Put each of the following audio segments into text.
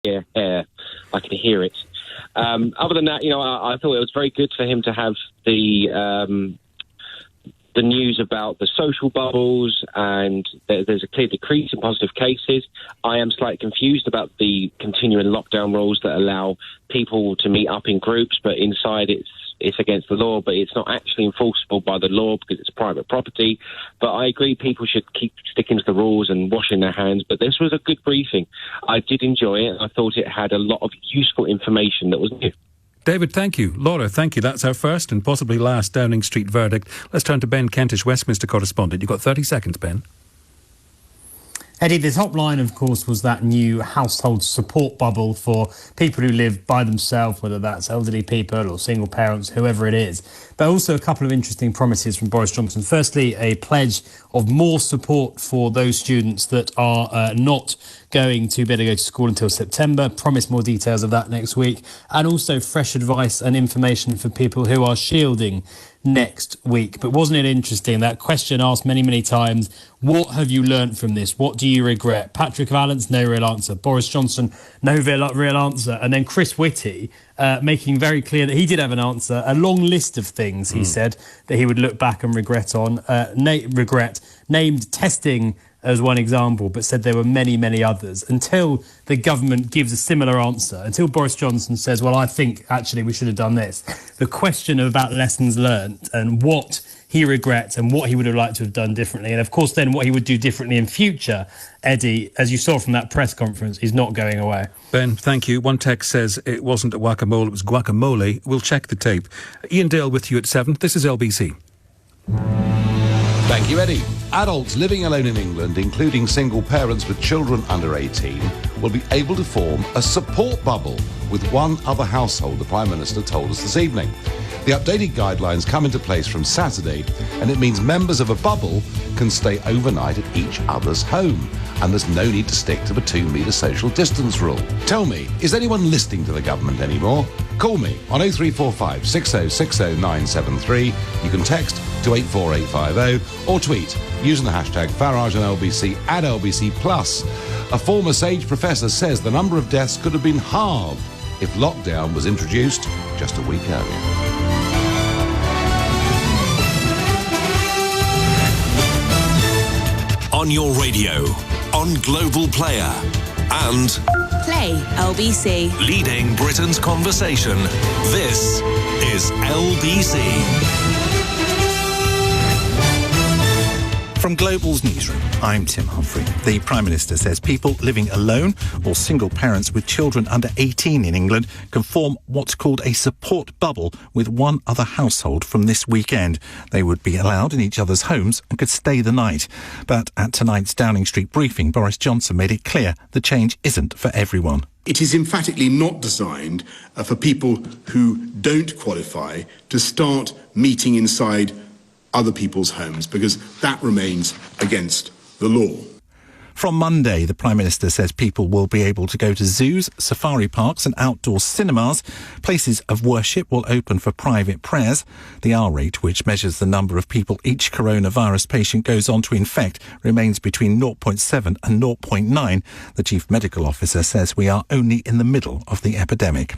I can hear it. Other than that, I thought it was very good for him to have the news about the social bubbles, and there's a clear decrease in positive cases. I am slightly confused about the continuing lockdown rules that allow people to meet up in groups, but inside it's against the law, but it's not actually enforceable by the law because it's private property. But I agree people should keep sticking to the rules and washing their hands. But this was a good briefing. I did enjoy it. I thought it had a lot of useful information that was new. David, thank you. Laura, thank you. That's our first and possibly last Downing Street verdict. Let's turn to Ben Kentish, Westminster correspondent. You've got 30 seconds, Ben. Eddie, the top line, of course, was that new household support bubble for people who live by themselves, whether that's elderly people or single parents, whoever it is. But also a couple of interesting promises from Boris Johnson. Firstly, a pledge of more support for those students that are not going to be able to go to school until September. Promise more details of that next week. And also fresh advice and information for people who are shielding next week. But wasn't it interesting, that question asked many, many times, what have you learnt from this? What do you regret? Patrick Vallance, no real answer. Boris Johnson, no real answer. And then Chris Whitty making very clear that he did have an answer, a long list of things, he said, that he would look back and regret on. Named testing as one example, but said there were many, many others. Until the government gives a similar answer, until Boris Johnson says, well, I think actually we should have done this, the question about lessons learnt and what he regrets and what he would have liked to have done differently, and of course then what he would do differently in future, Eddie, as you saw from that press conference, is not going away. Ben, thank you. One text says it wasn't a guacamole, it was guacamole. We'll check the tape. Ian Dale with you at 7. This is LBC. Thank you, Eddie. Adults living alone in England, including single parents with children under 18, will be able to form a support bubble with one other household, the Prime Minister told us this evening. The updated guidelines come into place from Saturday, and it means members of a bubble can stay overnight at each other's home, and there's no need to stick to the 2-metre social distance rule. Tell me, is anyone listening to the government anymore? Call me on 0345 6060 973. You can text to 84850 or tweet using the hashtag Farage and LBC at LBC+. A former Sage professor says the number of deaths could have been halved if lockdown was introduced just a week earlier. On your radio, on Global Player, and Play LBC. Leading Britain's conversation. This is LBC. From Global's newsroom, I'm Tim Humphrey. The Prime Minister says people living alone or single parents with children under 18 in England can form what's called a support bubble with one other household from this weekend. They would be allowed in each other's homes and could stay the night. But at tonight's Downing Street briefing, Boris Johnson made it clear the change isn't for everyone. It is emphatically not designed for people who don't qualify to start meeting inside other people's homes, because that remains against the law. From Monday, the Prime Minister says people will be able to go to zoos, safari parks and outdoor cinemas. Places of worship will open for private prayers. The R rate, which measures the number of people each coronavirus patient goes on to infect, remains between 0.7 and 0.9. The Chief Medical Officer says we are only in the middle of the epidemic.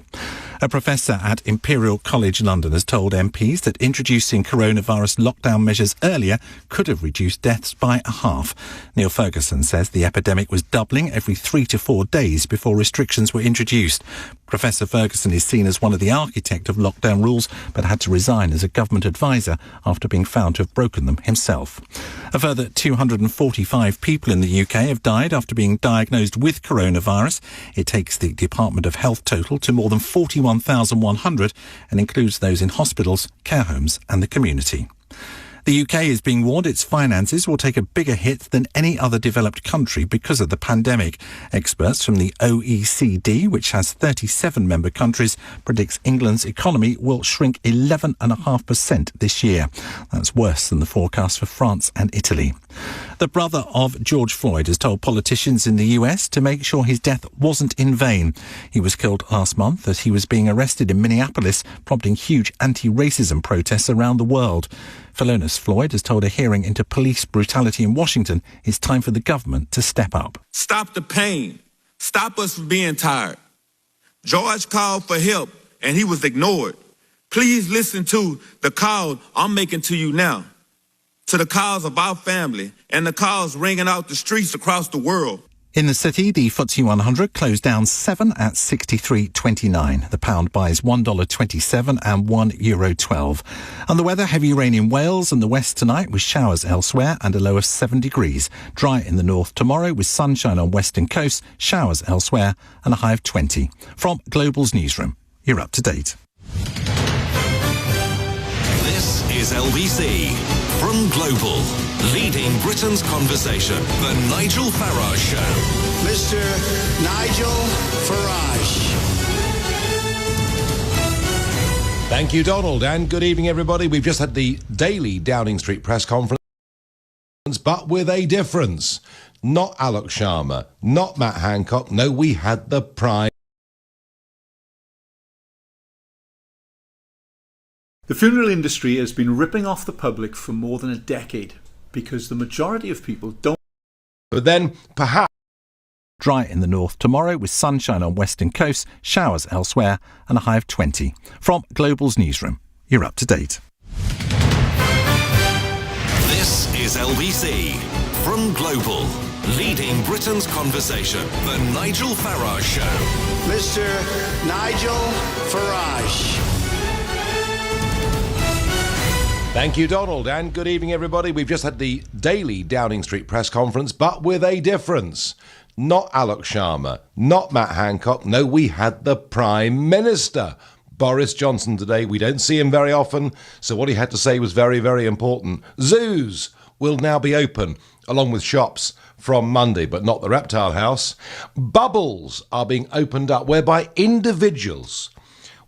A professor at Imperial College London has told MPs that introducing coronavirus lockdown measures earlier could have reduced deaths by a half. Neil Ferguson says the epidemic was doubling every 3 to 4 days before restrictions were introduced. Professor Ferguson is seen as one of the architects of lockdown rules, but had to resign as a government advisor after being found to have broken them himself. A further 245 people in the UK have died after being diagnosed with coronavirus. It takes the Department of Health total to more than 41,100 and includes those in hospitals, care homes and the community. The UK is being warned its finances will take a bigger hit than any other developed country because of the pandemic. Experts from the OECD, which has 37 member countries, predicts England's economy will shrink 11.5% this year. That's worse than the forecast for France and Italy. The brother of George Floyd has told politicians in the US to make sure his death wasn't in vain. He was killed last month as he was being arrested in Minneapolis, prompting huge anti-racism protests around the world. Philonis Floyd has told a hearing into police brutality in Washington it's time for the government to step up. Stop the pain. stop us from being tired. George called for help, and he was ignored. Please listen to the call I'm making to you now, to the calls of our family and the calls ringing out the streets across the world. In the city, the FTSE 100 closed down 7 at 63.29. The pound buys $1.27 and €1.12. And the weather, heavy rain in Wales and the west tonight with showers elsewhere and a low of 7 degrees. Dry in the north tomorrow with sunshine on western coast, showers elsewhere and a high of 20. From Global's newsroom, you're up to date. This is LBC from Global, leading Britain's conversation. The Nigel Farage Show. Mr. Nigel Farage. Thank you, Donald, and good evening, everybody. We've just had the daily Downing Street press conference, but with a difference. Not Alok Sharma, not Matt Hancock. No, we had the Prime. The funeral industry has been ripping off the public for more than a decade because the majority of people don't. But then, perhaps. Dry in the north tomorrow with sunshine on western coast, showers elsewhere and a high of 20. From Global's newsroom, you're up to date. This is LBC from Global, leading Britain's conversation. The Nigel Farage Show. Mr. Nigel Farage. Thank you, Donald, and good evening, everybody. We've just had the daily Downing Street press conference, but with a difference. Not Alok Sharma, not Matt Hancock. No, we had the Prime Minister, Boris Johnson, today. We don't see him very often, so what he had to say was very, very important. Zoos will now be open, along with shops, from Monday, but not the Reptile House. Bubbles are being opened up, whereby individuals,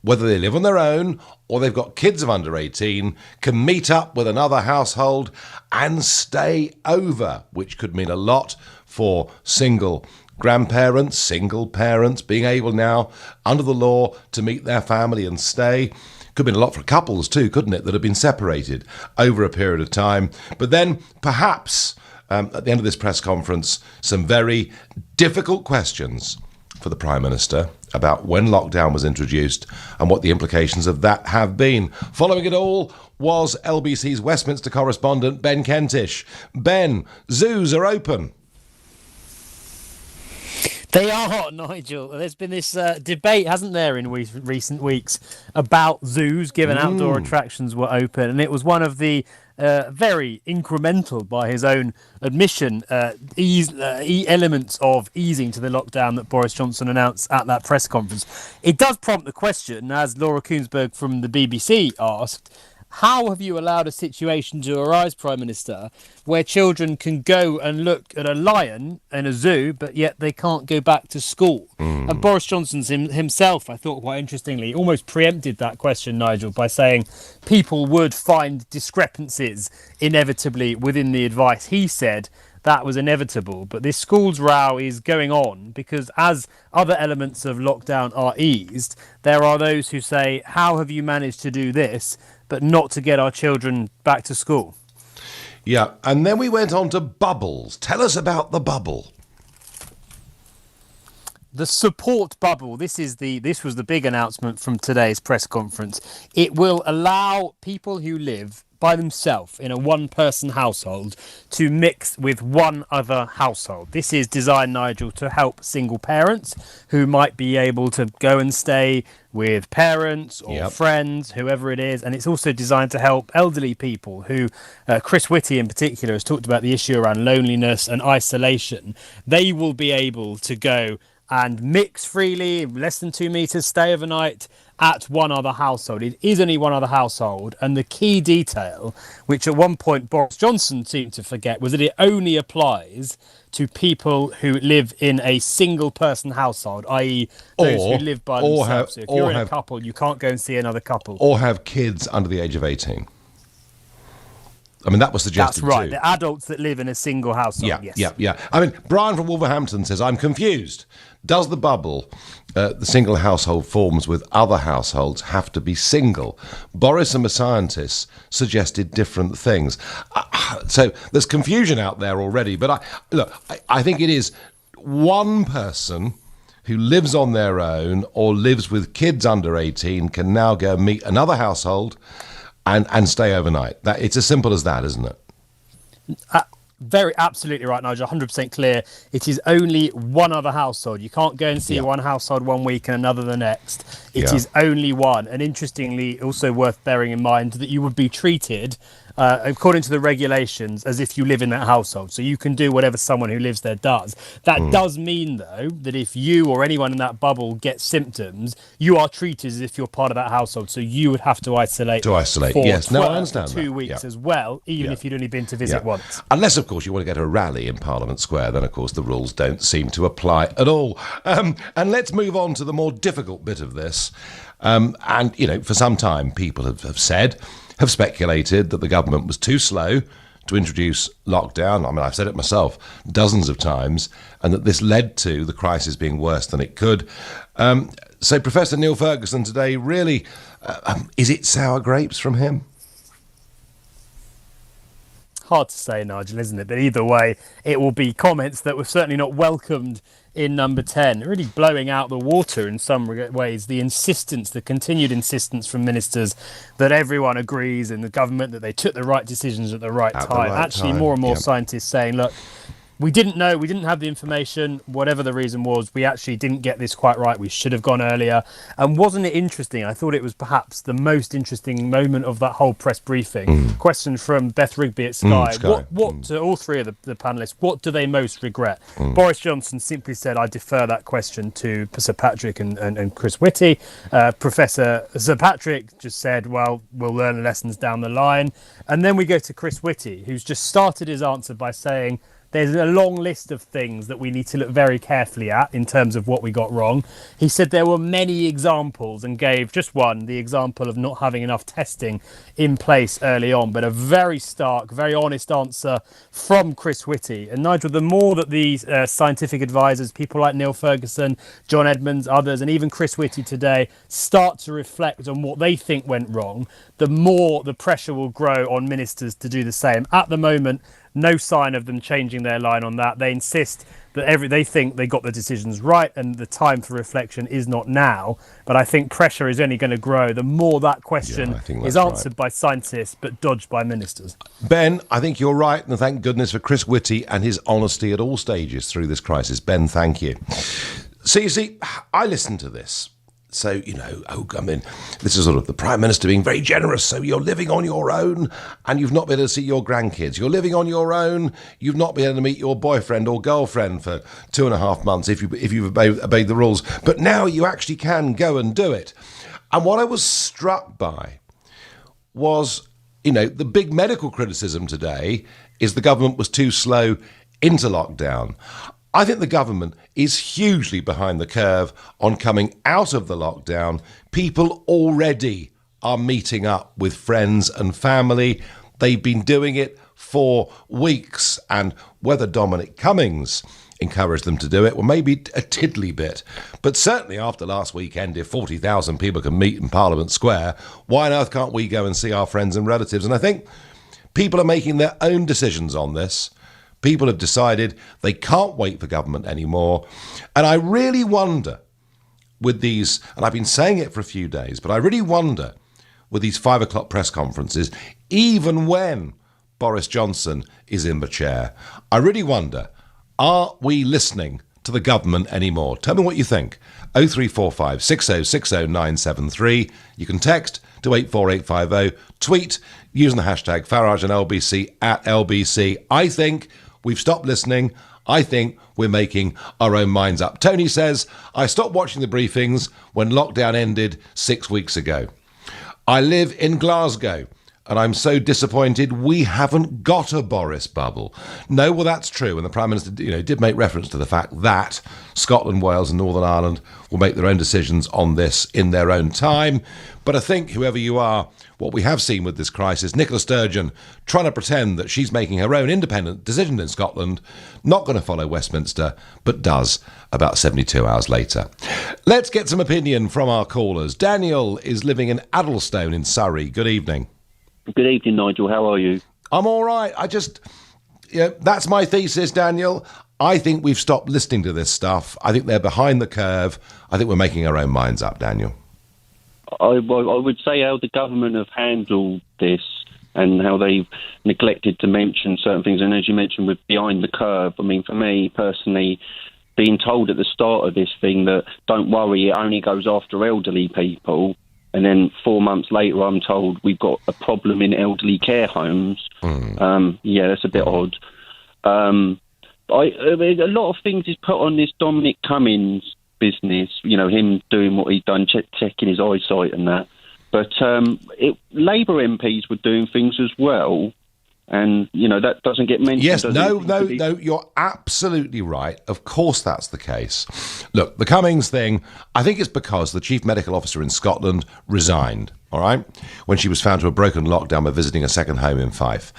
whether they live on their own or they've got kids of under 18, can meet up with another household and stay over, which could mean a lot for single grandparents, single parents, being able now, under the law, to meet their family and stay. Could mean a lot for couples too, couldn't it, that have been separated over a period of time. But then, perhaps, at the end of this press conference, some very difficult questions for the Prime Minister about when lockdown was introduced and what the implications of that have been. Following it all was LBC's Westminster correspondent Ben Kentish. Ben, zoos are open. They are, Nigel. There's been this debate, hasn't there, in recent weeks about zoos, given outdoor attractions were open. And it was one of the very incremental, by his own admission, elements of easing to the lockdown that Boris Johnson announced at that press conference. It does prompt the question, as Laura Koonsberg from the BBC asked, how have you allowed a situation to arise, Prime Minister, where children can go and look at a lion in a zoo, but yet they can't go back to school? And Boris Johnson himself, I thought quite interestingly, almost preempted that question, Nigel, by saying people would find discrepancies inevitably within the advice. He said that was inevitable, but this schools row is going on because as other elements of lockdown are eased, there are those who say, how have you managed to do this, but not to get our children back to school? Yeah, and then we went on to bubbles. Tell us about the bubble. The support bubble. This was the big announcement from today's press conference. It will allow people who live by themselves in a one-person household to mix with one other household. This is designed, Nigel, to help single parents who might be able to go and stay with parents or friends, whoever it is. And it's also designed to help elderly people who, Chris Whitty in particular, has talked about the issue around loneliness and isolation. They will be able to go and mix freely, less than 2 meters, stay overnight at one other household. It is only one other household, and the key detail, which at one point Boris Johnson seemed to forget, was that it only applies to people who live in a single person household, i.e. those who live by themselves. So if you're in a couple, you can't go and see another couple. Or have kids under the age of 18. I mean, that was suggested too. That's right, the adults that live in a single household, yes. Yeah. I mean, Brian from Wolverhampton says, I'm confused. Does the bubble the single household forms with other households have to be single? Boris and the scientists suggested different things. So there's confusion out there already. But I think it is one person who lives on their own or lives with kids under 18 can now go and meet another household and stay overnight. It's as simple as that, isn't it? Very absolutely right, Nigel. 100% clear. It is only one other household. You can't go and see one household one week and another the next. It is only one. And interestingly, also worth bearing in mind that you would be treated, according to the regulations, as if you live in that household. So you can do whatever someone who lives there does. That does mean, though, that if you or anyone in that bubble gets symptoms, you are treated as if you're part of that household. So you would have to isolate. For Yes. No, I understand 2 weeks as well, even if you'd only been to visit once. Unless, of course, you want to go to a rally in Parliament Square, then, of course, the rules don't seem to apply at all. And let's move on to the more difficult bit of this. And, for some time, people have speculated that the government was too slow to introduce lockdown. I mean, I've said it myself dozens of times, and that this led to the crisis being worse than it could. So Professor Neil Ferguson today, really, is it sour grapes from him? Hard to say, Nigel, isn't it? But either way, it will be comments that were certainly not welcomed in number 10, really blowing out the water in some ways. The continued insistence from ministers that everyone agrees in the government that they took the right decisions at the right time. More and more scientists saying, look, we didn't know, we didn't have the information, whatever the reason was, we actually didn't get this quite right, we should have gone earlier. And wasn't it interesting? I thought it was perhaps the most interesting moment of that whole press briefing. Question from Beth Rigby at Sky. What to all three of the panellists, what do they most regret? Boris Johnson simply said, I defer that question to Sir Patrick and Chris Whitty. Professor Sir Patrick just said, well, we'll learn the lessons down the line. And then we go to Chris Whitty, who's just started his answer by saying, there's a long list of things that we need to look very carefully at in terms of what we got wrong. He said there were many examples and gave just one, the example of not having enough testing in place early on, but a very stark, very honest answer from Chris Whitty. And Nigel, the more that these scientific advisors, people like Neil Ferguson, John Edmonds, others, and even Chris Whitty today start to reflect on what they think went wrong, the more the pressure will grow on ministers to do the same. At the moment, no sign of them changing their line on that. They insist that they think they got the decisions right and the time for reflection is not now. But I think pressure is only going to grow the more that question is answered by scientists but dodged by ministers. Ben, I think you're right, and thank goodness for Chris Whitty and his honesty at all stages through this crisis. Ben, thank you. So you see, I listened to this. So, this is sort of the Prime Minister being very generous. So you're living on your own and you've not been able to see your grandkids. You're living on your own. You've not been able to meet your boyfriend or girlfriend for 2.5 months if you've obeyed the rules. But now you actually can go and do it. And what I was struck by was, the big medical criticism today is the government was too slow into lockdown. I think the government is hugely behind the curve on coming out of the lockdown. People already are meeting up with friends and family. They've been doing it for weeks. And whether Dominic Cummings encouraged them to do it, well, maybe a tiddly bit. But certainly after last weekend, if 40,000 people can meet in Parliament Square, why on earth can't we go and see our friends and relatives? And I think people are making their own decisions on this. People have decided they can't wait for government anymore. And I really wonder with these, and I've been saying it for a few days, but I really wonder with these 5 o'clock press conferences, even when Boris Johnson is in the chair, I really wonder, are we listening to the government anymore? Tell me what you think. 0345 6060 973. You can text to 84850. Tweet using the hashtag Farage and LBC at LBC. I think we've stopped listening. I think we're making our own minds up. Tony says, I stopped watching the briefings when lockdown ended 6 weeks ago. I live in Glasgow and I'm so disappointed we haven't got a Boris bubble. No, well, that's true. And the Prime Minister did make reference to the fact that Scotland, Wales and Northern Ireland will make their own decisions on this in their own time. But I think, whoever you are, what we have seen with this crisis, Nicola Sturgeon trying to pretend that she's making her own independent decision in Scotland, not going to follow Westminster, but does about 72 hours later. Let's get some opinion from our callers. Daniel is living in Addlestone in Surrey. Good evening. Good evening, Nigel. How are you? I'm all right. That's my thesis, Daniel. I think we've stopped listening to this stuff. I think they're behind the curve. I think we're making our own minds up, Daniel. I would say how the government have handled this and how they've neglected to mention certain things. And as you mentioned, with behind the curve, I mean, for me personally, being told at the start of this thing that, don't worry, it only goes after elderly people, and then 4 months later I'm told we've got a problem in elderly care homes. That's a bit odd. I mean, a lot of things is put on this Dominic Cummings business, him doing what he's done, checking his eyesight and that. But Labour MPs were doing things as well, and, that doesn't get mentioned. Yes, no, you're absolutely right. Of course that's the case. Look, the Cummings thing, I think it's because the chief medical officer in Scotland resigned, all right, when she was found to have broken lockdown by visiting a second home in Fife.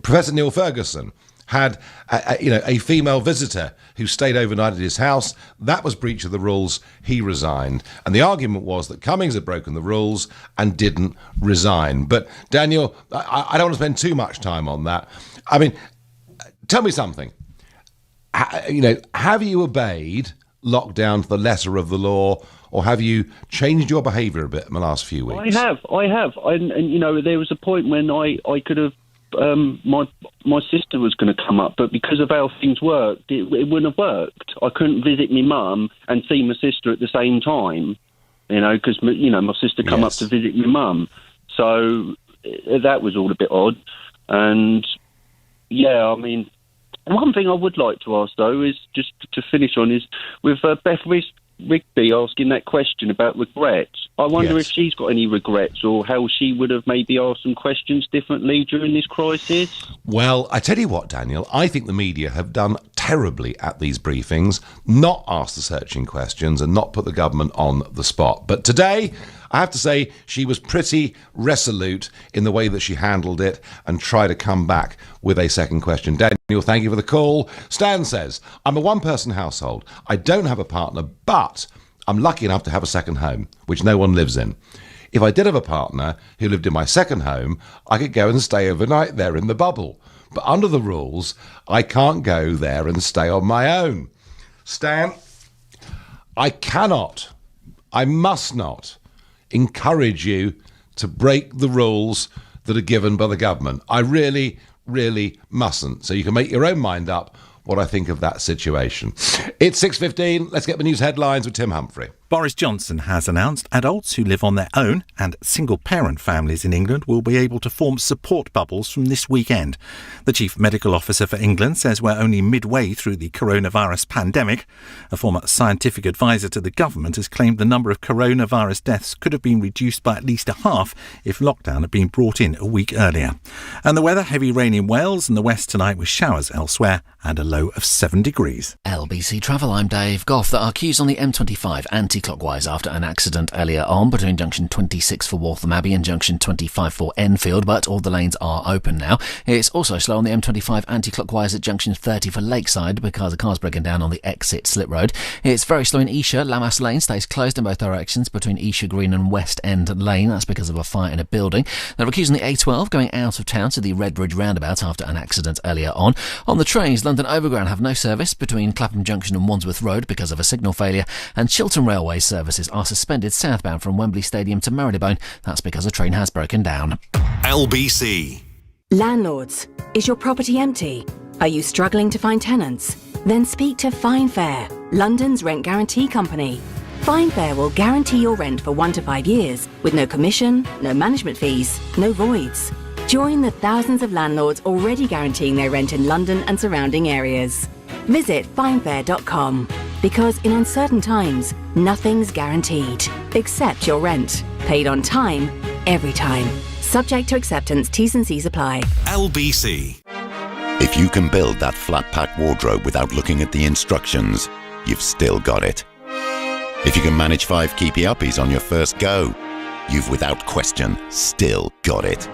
Professor Neil Ferguson had a female visitor who stayed overnight at his house. That was breach of the rules. He resigned. And the argument was that Cummings had broken the rules and didn't resign. But, Daniel, I don't want to spend too much time on that. I mean, tell me something. Have you obeyed lockdown to the letter of the law, or have you changed your behaviour a bit in the last few weeks? I have. And there was a point when I could have my sister was going to come up, but because of how things worked, it wouldn't have worked. I couldn't visit my mum and see my sister at the same time, because my sister come up to visit my mum. So that was all a bit odd. And I mean, one thing I would like to ask though is just to finish on is with Beth Rigby asking that question about regrets. I wonder if she's got any regrets, or how she would have maybe asked some questions differently during this crisis. Well, I tell you what, Daniel, I think the media have done terribly at these briefings, not asked the searching questions and not put the government on the spot. But today, I have to say, she was pretty resolute in the way that she handled it and tried to come back with a second question. Daniel, thank you for the call. Stan says, I'm a one-person household. I don't have a partner, but I'm lucky enough to have a second home, which no one lives in. If I did have a partner who lived in my second home, I could go and stay overnight there in the bubble. But under the rules, I can't go there and stay on my own. Stan, I must not encourage you to break the rules that are given by the government. I really, really mustn't. So you can make your own mind up what I think of that situation. It's 6:15. Let's get the news headlines with Tim Humphrey. Boris Johnson has announced adults who live on their own and single-parent families in England will be able to form support bubbles from this weekend. The Chief Medical Officer for England says we're only midway through the coronavirus pandemic. A former scientific advisor to the government has claimed the number of coronavirus deaths could have been reduced by at least a half if lockdown had been brought in a week earlier. And the weather, heavy rain in Wales and the west tonight with showers elsewhere and a low of 7 degrees. LBC Travel, I'm Dave Goff. There are queues on the M25 anti-clockwise after an accident earlier on between junction 26 for Waltham Abbey and junction 25 for Enfield, but all the lanes are open now. It's also slow on the M25 anti-clockwise at junction 30 for Lakeside because a car's broken down on the exit Slip Road. It's very slow in Esher. Lammas Lane stays closed in both directions between Esher Green and West End Lane. That's because of a fire in a building. There are queues on the A12 going out of town to the Redbridge roundabout after an accident earlier on. On the trains, London Overground have no service between Clapham Junction and Wandsworth Road because of a signal failure, and Chiltern Railway services are suspended southbound from Wembley Stadium to Marylebone. That's because a train has broken down. LBC. Landlords, is your property empty? Are you struggling to find tenants? Then speak to FineFair, London's rent guarantee company. FineFair will guarantee your rent for 1 to 5 years with no commission, no management fees, no voids. Join the thousands of landlords already guaranteeing their rent in London and surrounding areas. Visit finefair.com, because in uncertain times, nothing's guaranteed, except your rent. Paid on time, every time. Subject to acceptance, T's and C's apply. LBC. If you can build that flat-pack wardrobe without looking at the instructions, you've still got it. If you can manage 5 keepy uppies on your first go, you've without question still got it.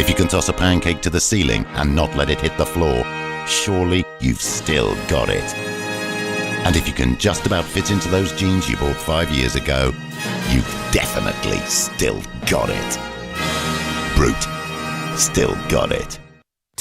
If you can toss a pancake to the ceiling and not let it hit the floor, surely you've still got it. And if you can just about fit into those jeans you bought 5 years ago, you've definitely still got it. Brute, still got it.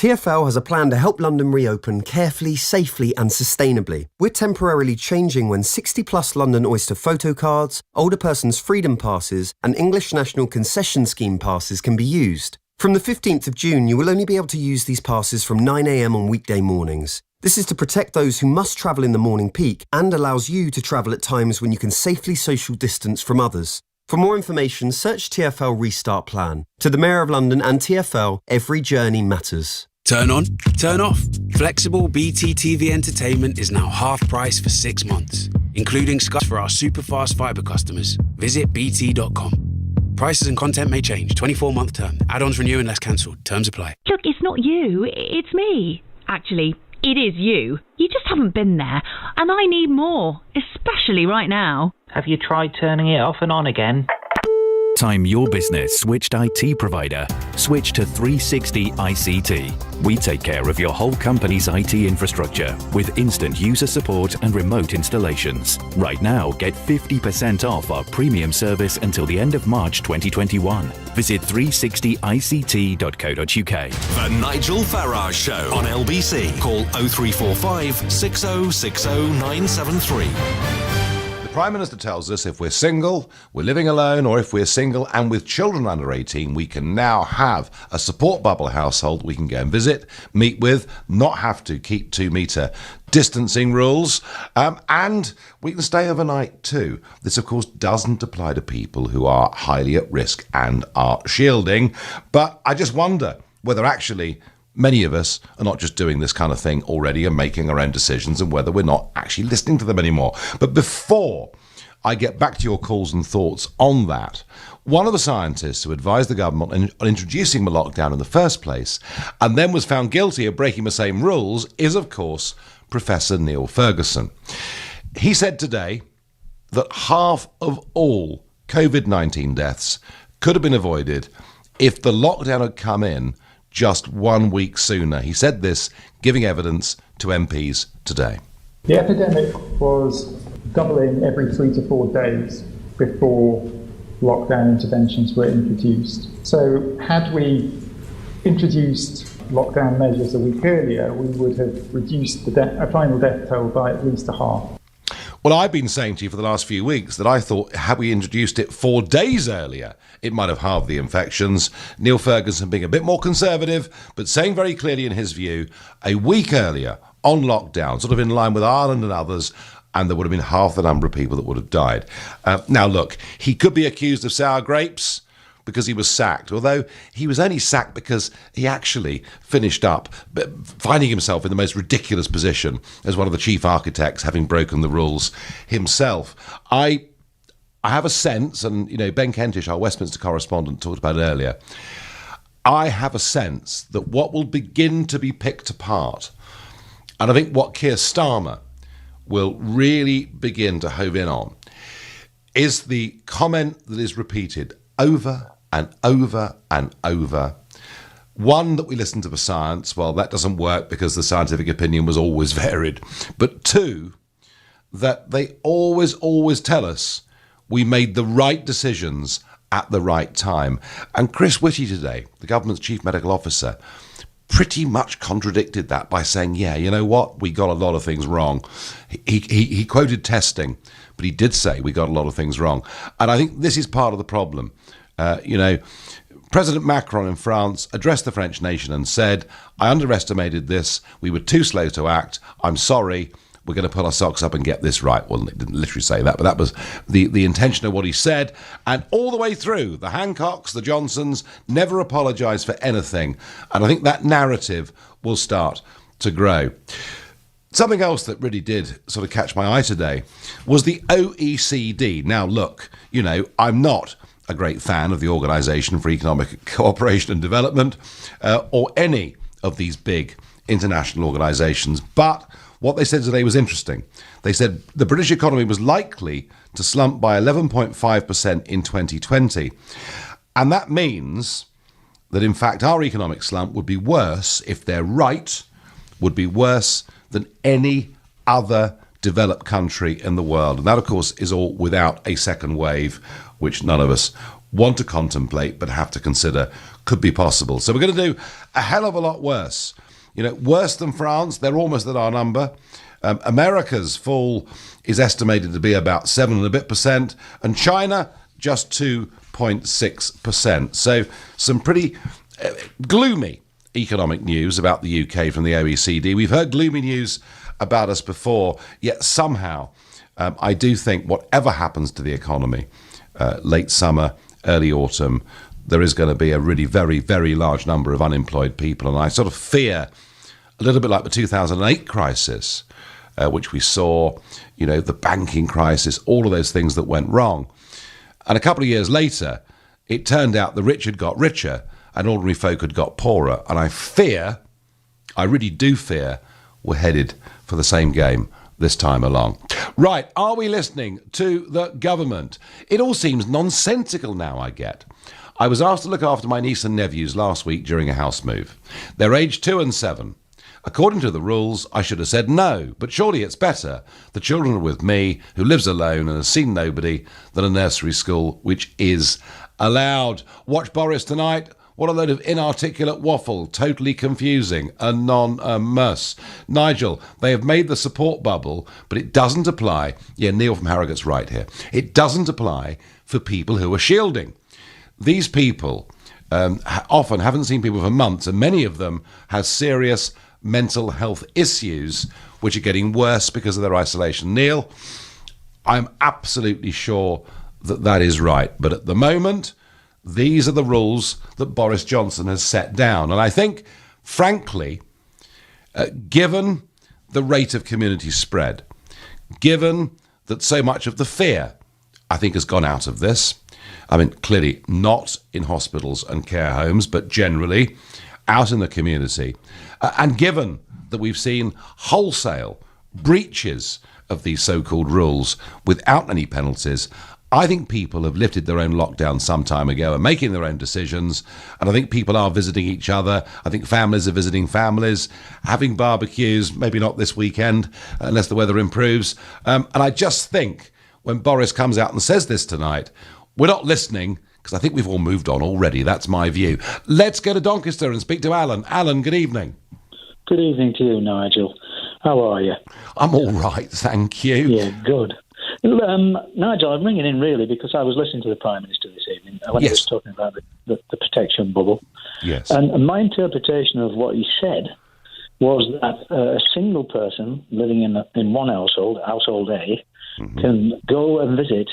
TfL has a plan to help London reopen carefully, safely and sustainably. We're temporarily changing when 60-plus London Oyster photo cards, older persons freedom passes and English National Concession Scheme passes can be used. From the 15th of June, you will only be able to use these passes from 9 a.m. on weekday mornings. This is to protect those who must travel in the morning peak and allows you to travel at times when you can safely social distance from others. For more information, search TfL Restart Plan. To the Mayor of London and TfL, every journey matters. Turn on, turn off. Flexible BT TV entertainment is now half price for 6 months, including Sky for our super fast fibre customers. Visit bt.com. Prices and content may change. 24-month term. Add-ons renew unless cancelled. Terms apply. Look, it's not you. It's me. Actually, it is you. You just haven't been there. And I need more, especially right now. Have you tried turning it off and on again? Time your business switched IT provider. Switch to 360 ICT. We take care of your whole company's IT infrastructure with instant user support and remote installations. Right now, get 50% off our premium service until the end of March 2021. Visit 360ict.co.uk. The Nigel Farage Show on LBC. Call 0345 6060 973. The Prime Minister tells us if we're single, we're living alone, or if we're single and with children under 18, we can now have a support bubble household we can go and visit, meet with, not have to keep 2-metre distancing rules, and we can stay overnight too. This, of course, doesn't apply to people who are highly at risk and are shielding, but I just wonder whether actually many of us are not just doing this kind of thing already and making our own decisions, and whether we're not actually listening to them anymore. But before I get back to your calls and thoughts on that, one of the scientists who advised the government on introducing the lockdown in the first place and then was found guilty of breaking the same rules is, of course, Professor Neil Ferguson. He said today that half of all COVID-19 deaths could have been avoided if the lockdown had come in just 1 week sooner. He said this, giving evidence to MPs today. The epidemic was doubling every 3 to 4 days before lockdown interventions were introduced. So had we introduced lockdown measures a week earlier, we would have reduced the final death toll by at least a half. Well, I've been saying to you for the last few weeks that I thought had we introduced it 4 days earlier, it might have halved the infections. Neil Ferguson being a bit more conservative, but saying very clearly in his view, a week earlier on lockdown, sort of in line with Ireland and others, and there would have been half the number of people that would have died. Now, look, he could be accused of sour grapes because he was sacked, although he was only sacked because he actually finished up finding himself in the most ridiculous position as one of the chief architects, having broken the rules himself. I have a sense, and Ben Kentish, our Westminster correspondent, talked about it earlier, I have a sense that what will begin to be picked apart, and I think what Keir Starmer will really begin to hove in on, is the comment that is repeated over and over and over. One, that we listen to the science. Well, that doesn't work because the scientific opinion was always varied. But two, that they always tell us we made the right decisions at the right time. And Chris Whitty today, the government's chief medical officer, pretty much contradicted that by saying, yeah, you know what, we got a lot of things wrong. He quoted testing, but he did say we got a lot of things wrong. And I think this is part of the problem. President Macron in France addressed the French nation and said, I underestimated this. We were too slow to act. I'm sorry. We're going to put our socks up and get this right. Well, he didn't literally say that, but that was the intention of what he said. And all the way through, the Hancocks, the Johnsons, never apologised for anything. And I think that narrative will start to grow. Something else that really did sort of catch my eye today was the OECD. Now, look, I'm not a great fan of the Organisation for Economic Cooperation and Development or any of these big international organisations, but what they said today was interesting. They said the British economy was likely to slump by 11.5% in 2020. And that means that, in fact, our economic slump would be worse, if they're right, would be worse than any other developed country in the world. And that, of course, is all without a second wave, which none of us want to contemplate but have to consider could be possible. So we're going to do a hell of a lot worse. You know, worse than France. They're almost at our number. America's fall is estimated to be about 7 and a bit percent, and China just 2.6%. So some pretty gloomy economic news about the UK from the OECD. We've heard gloomy news about us before, yet somehow I do think whatever happens to the economy, late summer, early autumn, there is going to be a really very, very large number of unemployed people. And I sort of fear, a little bit like the 2008 crisis, which we saw, you know, the banking crisis, all of those things that went wrong. And a couple of years later, it turned out the rich had got richer and ordinary folk had got poorer. And I fear, I really do fear, we're headed for the same game this time along. Right, are we listening to the government? It all seems nonsensical now, I get. I was asked to look after my niece and nephews last week during a house move. They're aged 2 and 7. According to the rules, I should have said no, but surely it's better. The children are with me, who lives alone and has seen nobody, than a nursery school, which is allowed. Watch Boris tonight. What a load of inarticulate waffle, totally confusing, anonymous. Nigel, they have made the support bubble, but it doesn't apply. Yeah, Neil from Harrogate's right here. It doesn't apply for people who are shielding. These people often haven't seen people for months, and many of them have serious mental health issues, which are getting worse because of their isolation. Neil, I'm absolutely sure that that is right. But at the moment, these are the rules that Boris Johnson has set down. And I think, frankly, given the rate of community spread, given that so much of the fear, I think, has gone out of this, I mean, clearly not in hospitals and care homes, but generally out in the community, and given that we've seen wholesale breaches of these so-called rules without any penalties, I think people have lifted their own lockdown some time ago and making their own decisions. And I think people are visiting each other. I think families are visiting families, having barbecues, maybe not this weekend, unless the weather improves. And I just think when Boris comes out and says this tonight, we're not listening, because I think we've all moved on already. That's my view. Let's go to Doncaster and speak to Alan. Alan, good evening. Good evening to you, Nigel. How are you? I'm all right, thank you. Yeah, good. Nigel, I'm ringing in really because I was listening to the Prime Minister this evening when he was talking about the protection bubble. Yes. And my interpretation of what he said was that a single person living in one household A, can go and visit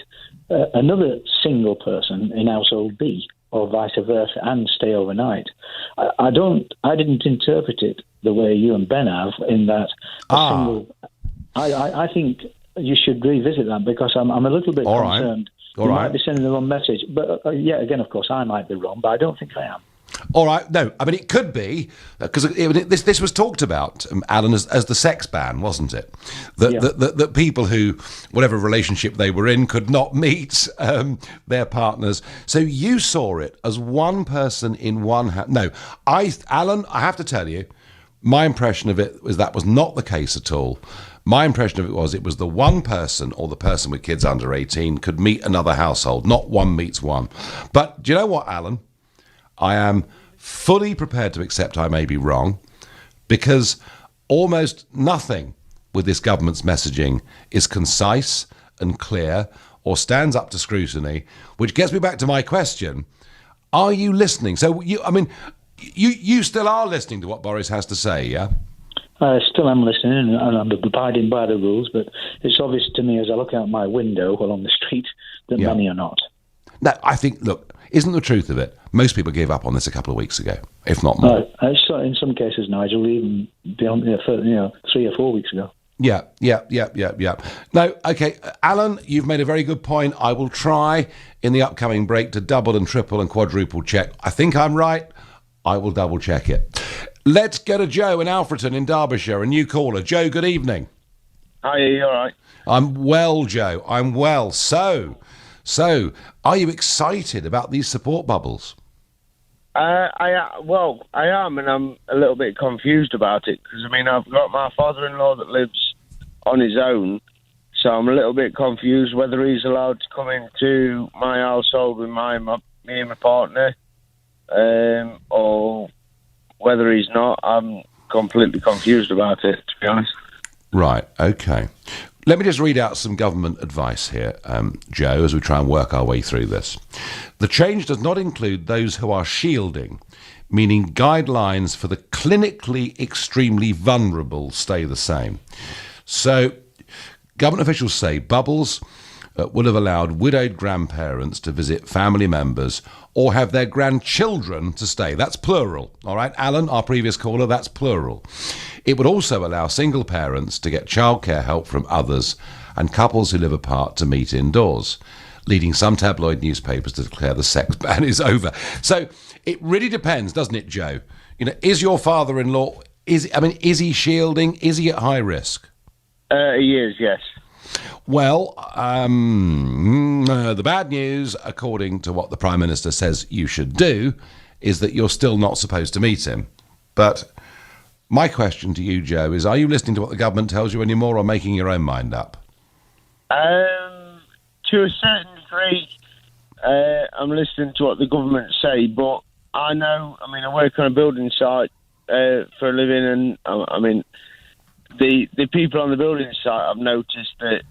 another single person in household B, or vice versa, and stay overnight. I didn't interpret it the way you and Ben have, in that single. I think you should revisit that, because I'm a little bit concerned. You might be sending the wrong message, but again, of course, I might be wrong, but I don't think I am. All right, no, I mean, it could be, because this was talked about, Alan, as the sex ban, wasn't it? That people who, whatever relationship they were in, could not meet their partners. So you saw it as one person in one house. No, Alan, I have to tell you, my impression of it was that was not the case at all. My impression of it was the one person, or the person with kids under 18, could meet another household, not one meets one. But do you know what, Alan? I am fully prepared to accept I may be wrong, because almost nothing with this government's messaging is concise and clear or stands up to scrutiny, which gets me back to my question. Are you listening? So, you still are listening to what Boris has to say, yeah? I still am listening, and I'm abiding by the rules, but it's obvious to me as I look out my window along the street that many are not. No, I think, look, isn't the truth of it? Most people gave up on this a couple of weeks ago, if not more. In some cases, Nigel, even beyond 3 or 4 weeks ago. Yeah. No, okay, Alan, you've made a very good point. I will try in the upcoming break to double and triple and quadruple check. I think I'm right. I will double check it. Let's go to Joe in Alfreton in Derbyshire, a new caller. Joe, good evening. Hi, are you all right? I'm well, Joe. I'm well. So, are you excited about these support bubbles? I am, and I'm a little bit confused about it, because, I've got my father-in-law that lives on his own, so I'm a little bit confused whether he's allowed to come into my household with me and my partner, or whether he's not. I'm completely confused about it, to be honest. Right, OK. Let me just read out some government advice here, Joe, as we try and work our way through this. The change does not include those who are shielding, meaning guidelines for the clinically extremely vulnerable stay the same. So, government officials say bubbles would have allowed widowed grandparents to visit family members or have their grandchildren to stay. That's plural, all right? Alan, our previous caller, that's plural. It would also allow single parents to get childcare help from others and couples who live apart to meet indoors, leading some tabloid newspapers to declare the sex ban is over. So it really depends, doesn't it, Joe? You know, is your father-in-law, is he shielding? Is he at high risk? He is, yes. Well, the bad news, according to what the Prime Minister says you should do, is that you're still not supposed to meet him. But my question to you, Joe, is are you listening to what the government tells you anymore or making your own mind up? To a certain degree, I'm listening to what the government say, but I know, I work on a building site for a living, and the people on the building site I've noticed that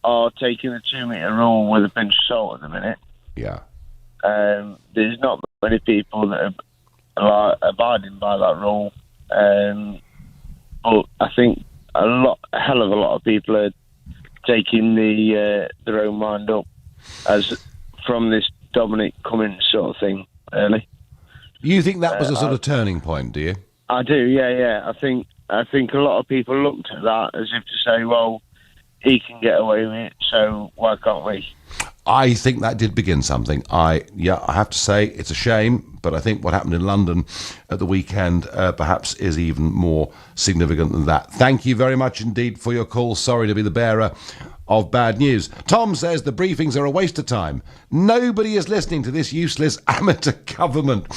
are taking the 2 metre rule with a pinch of salt at the minute. Yeah. There's not many people that are abiding by that rule. But I think a hell of a lot of people are taking their own mind up as from this Dominic Cummings sort of thing, really. You think that was a sort of turning point, do you? I do, yeah. I think a lot of people looked at that as if to say, well, he can get away with it, so why can't we? I think that did begin something. I have to say it's a shame, but I think what happened in London at the weekend perhaps is even more significant than that. Thank you very much indeed for your call. Sorry to be the bearer of bad news. Tom says the briefings are a waste of time. Nobody is listening to this useless amateur government.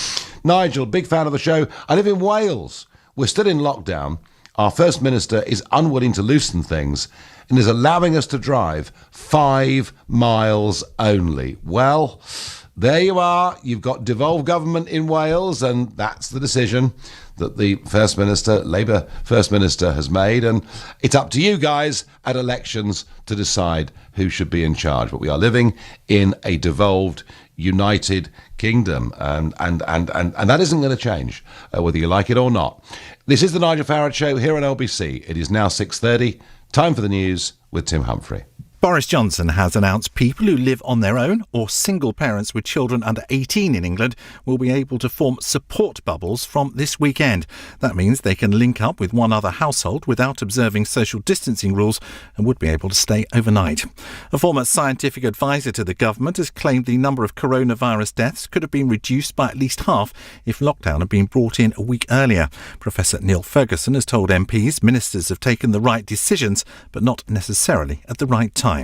Nigel, big fan of the show. I live in Wales. We're still in lockdown. Our First Minister is unwilling to loosen things and is allowing us to drive 5 miles only. Well, there you are. You've got devolved government in Wales, and that's the decision that the First Minister, Labour First Minister, has made. And it's up to you guys at elections to decide who should be in charge. But we are living in a devolved United Kingdom, and that isn't going to change, whether you like it or not. This is the Nigel Farage Show here on LBC. It is now 6:30. Time for the news with Tim Humphrey. Boris Johnson has announced people who live on their own or single parents with children under 18 in England will be able to form support bubbles from this weekend. That means they can link up with one other household without observing social distancing rules and would be able to stay overnight. A former scientific advisor to the government has claimed the number of coronavirus deaths could have been reduced by at least half if lockdown had been brought in a week earlier. Professor Neil Ferguson has told MPs ministers have taken the right decisions, but not necessarily at the right time.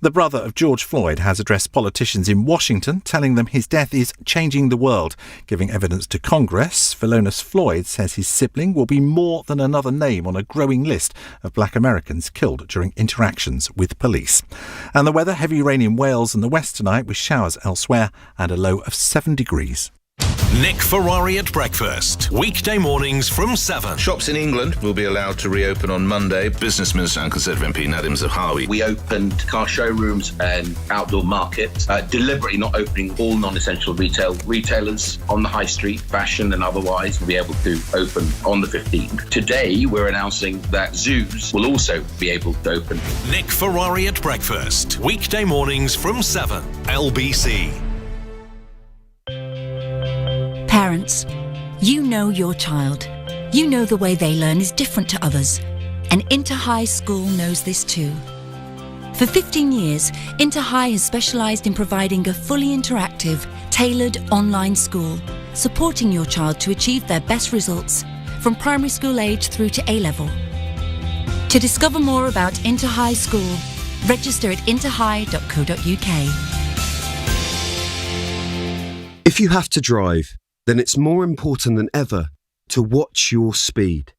The brother of George Floyd has addressed politicians in Washington, telling them his death is changing the world. Giving evidence to Congress, Philonis Floyd says his sibling will be more than another name on a growing list of black Americans killed during interactions with police. And the weather, heavy rain in Wales and the west tonight with showers elsewhere and a low of 7 degrees. Nick Ferrari at breakfast. Weekday mornings from 7. Shops in England will be allowed to reopen on Monday. Business Minister and Conservative MP Nadim Zahawi. We opened car showrooms and outdoor markets, deliberately not opening all non-essential retail. Retailers on the high street, fashion and otherwise, will be able to open on the 15th. Today, we're announcing that zoos will also be able to open. Nick Ferrari at breakfast. Weekday mornings from 7. LBC. Parents, you know your child. You know the way they learn is different to others. And Interhigh School knows this too. For 15 years, Interhigh has specialised in providing a fully interactive, tailored online school, supporting your child to achieve their best results from primary school age through to A-level. To discover more about Interhigh School, register at interhigh.co.uk. If you have to drive, then it's more important than ever to watch your speed.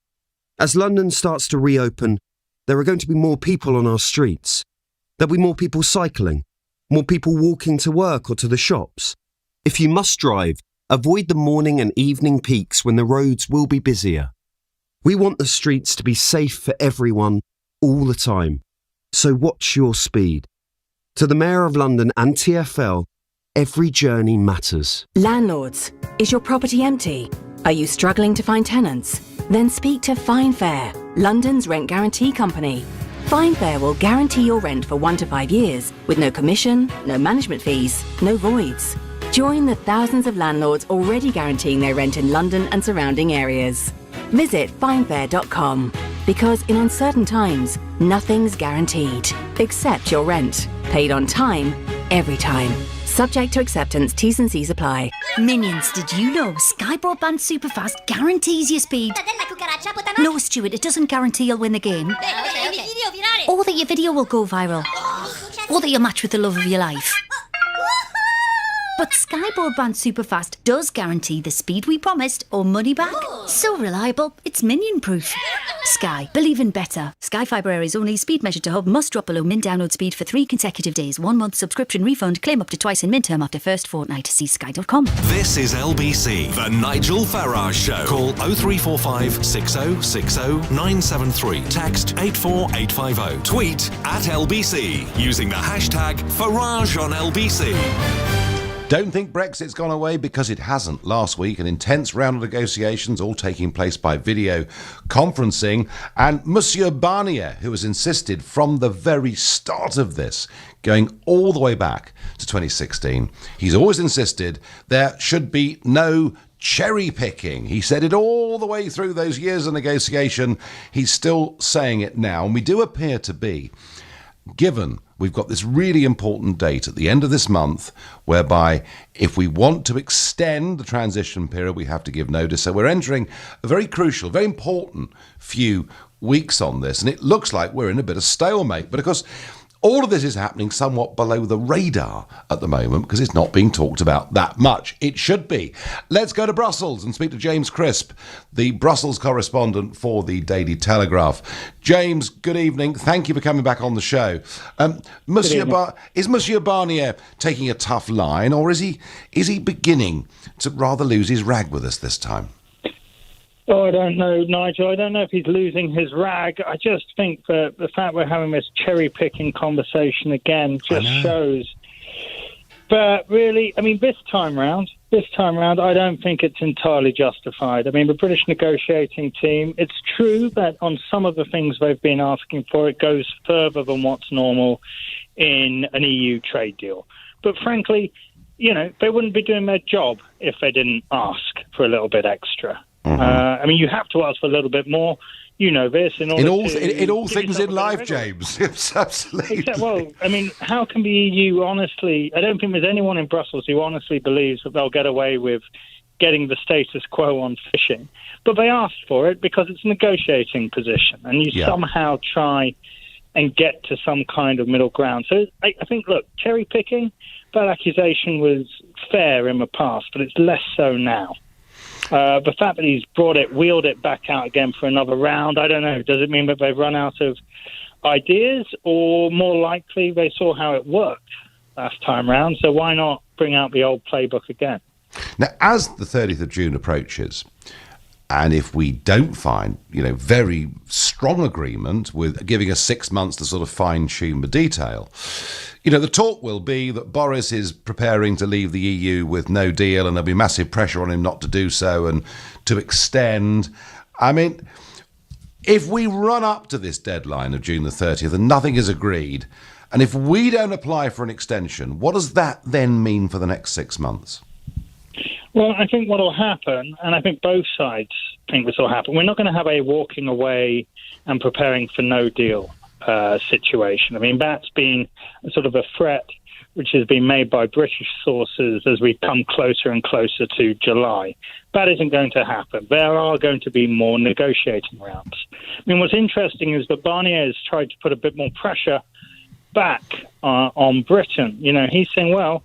As London starts to reopen, there are going to be more people on our streets. There'll be more people cycling, more people walking to work or to the shops. If you must drive, Avoid the morning and evening peaks when the roads will be busier. We want the streets to be safe for everyone, all the time. So watch your speed. To the Mayor of London and TfL, every journey matters. Landlords, is your property empty? Are you struggling to find tenants? Then speak to Fine Fair, London's rent guarantee company. Fine Fair will guarantee your rent for 1 to 5 years with no commission, no management fees, no voids. Join the thousands of landlords already guaranteeing their rent in London and surrounding areas. Visit finefair.com because in uncertain times, nothing's guaranteed except your rent. Paid on time, every time. Subject to acceptance, T's and C's apply. Minions, did you know Sky Broadband Superfast guarantees your speed? No, Stuart, it doesn't guarantee you'll win the game. Or that your video will go viral. Or that you'll match with the love of your life. But Sky Broadband Superfast does guarantee the speed we promised or money back. So reliable, it's minion-proof. Sky, believe in better. Sky Fibre areas only. Speed measured to hub. Must drop below min download speed for 3 consecutive days. 1 month subscription refund. Claim up to twice in min-term after first fortnight. See sky.com. This is LBC, the Nigel Farage Show. Call 0345 6060 973. Text 84850. Tweet at LBC using the hashtag Farage on LBC. Don't think Brexit's gone away, because it hasn't. Last week, an intense round of negotiations, all taking place by video conferencing, and Monsieur Barnier, who has insisted from the very start of this, going all the way back to 2016, he's always insisted there should be no cherry picking. He said it all the way through those years of negotiation. He's still saying it now, and we do appear to be, given we've got this really important date at the end of this month, whereby if we want to extend the transition period, we have to give notice. So we're entering a very crucial, very important few weeks on this, and it looks like we're in a bit of stalemate. But of course, all of this is happening somewhat below the radar at the moment because it's not being talked about that much. It should be. Let's go to Brussels and speak to James Crisp, the Brussels correspondent for the Daily Telegraph. James, good evening. Thank you for coming back on the show. Is Monsieur Barnier taking a tough line, or is he beginning to rather lose his rag with us this time? Oh, I don't know, Nigel. I don't know if he's losing his rag. I just think that the fact we're having this cherry-picking conversation again just shows. But really, I mean, this time round, I don't think it's entirely justified. I mean, the British negotiating team, it's true that on some of the things they've been asking for, it goes further than what's normal in an EU trade deal. But frankly, you know, they wouldn't be doing their job if they didn't ask for a little bit extra. I mean, you have to ask for a little bit more. You know this. In all things in life, James. Yes, absolutely. Well, I mean, how can the EU honestly... I don't think there's anyone in Brussels who honestly believes that they'll get away with getting the status quo on fishing. But they asked for it because it's a negotiating position, and you somehow try and get to some kind of middle ground. So I think, look, cherry-picking, that accusation was fair in the past, but it's less so now. The fact that he's wheeled it back out again for another round, I don't know. Does it mean that they've run out of ideas, or more likely they saw how it worked last time round, so why not bring out the old playbook again? Now, as the 30th of June approaches, and if we don't find, very strong agreement with giving us 6 months to sort of fine-tune the detail, the talk will be that Boris is preparing to leave the EU with no deal, and there'll be massive pressure on him not to do so and to extend. I mean, if we run up to this deadline of June the 30th and nothing is agreed, and if we don't apply for an extension, what does that then mean for the next 6 months? Well, I think what will happen, and I think both sides think this will happen, we're not going to have a walking away and preparing for no deal situation. I mean, that's been sort of a threat which has been made by British sources as we come closer and closer to July. That isn't going to happen. There are going to be more negotiating rounds. I mean, what's interesting is that Barnier has tried to put a bit more pressure back on Britain. He's saying, well,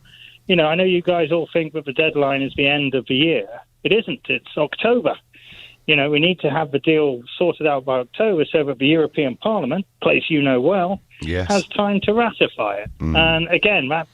I know you guys all think that the deadline is the end of the year. It isn't. It's October. We need to have the deal sorted out by October so that the European Parliament, place has time to ratify it. And again, that's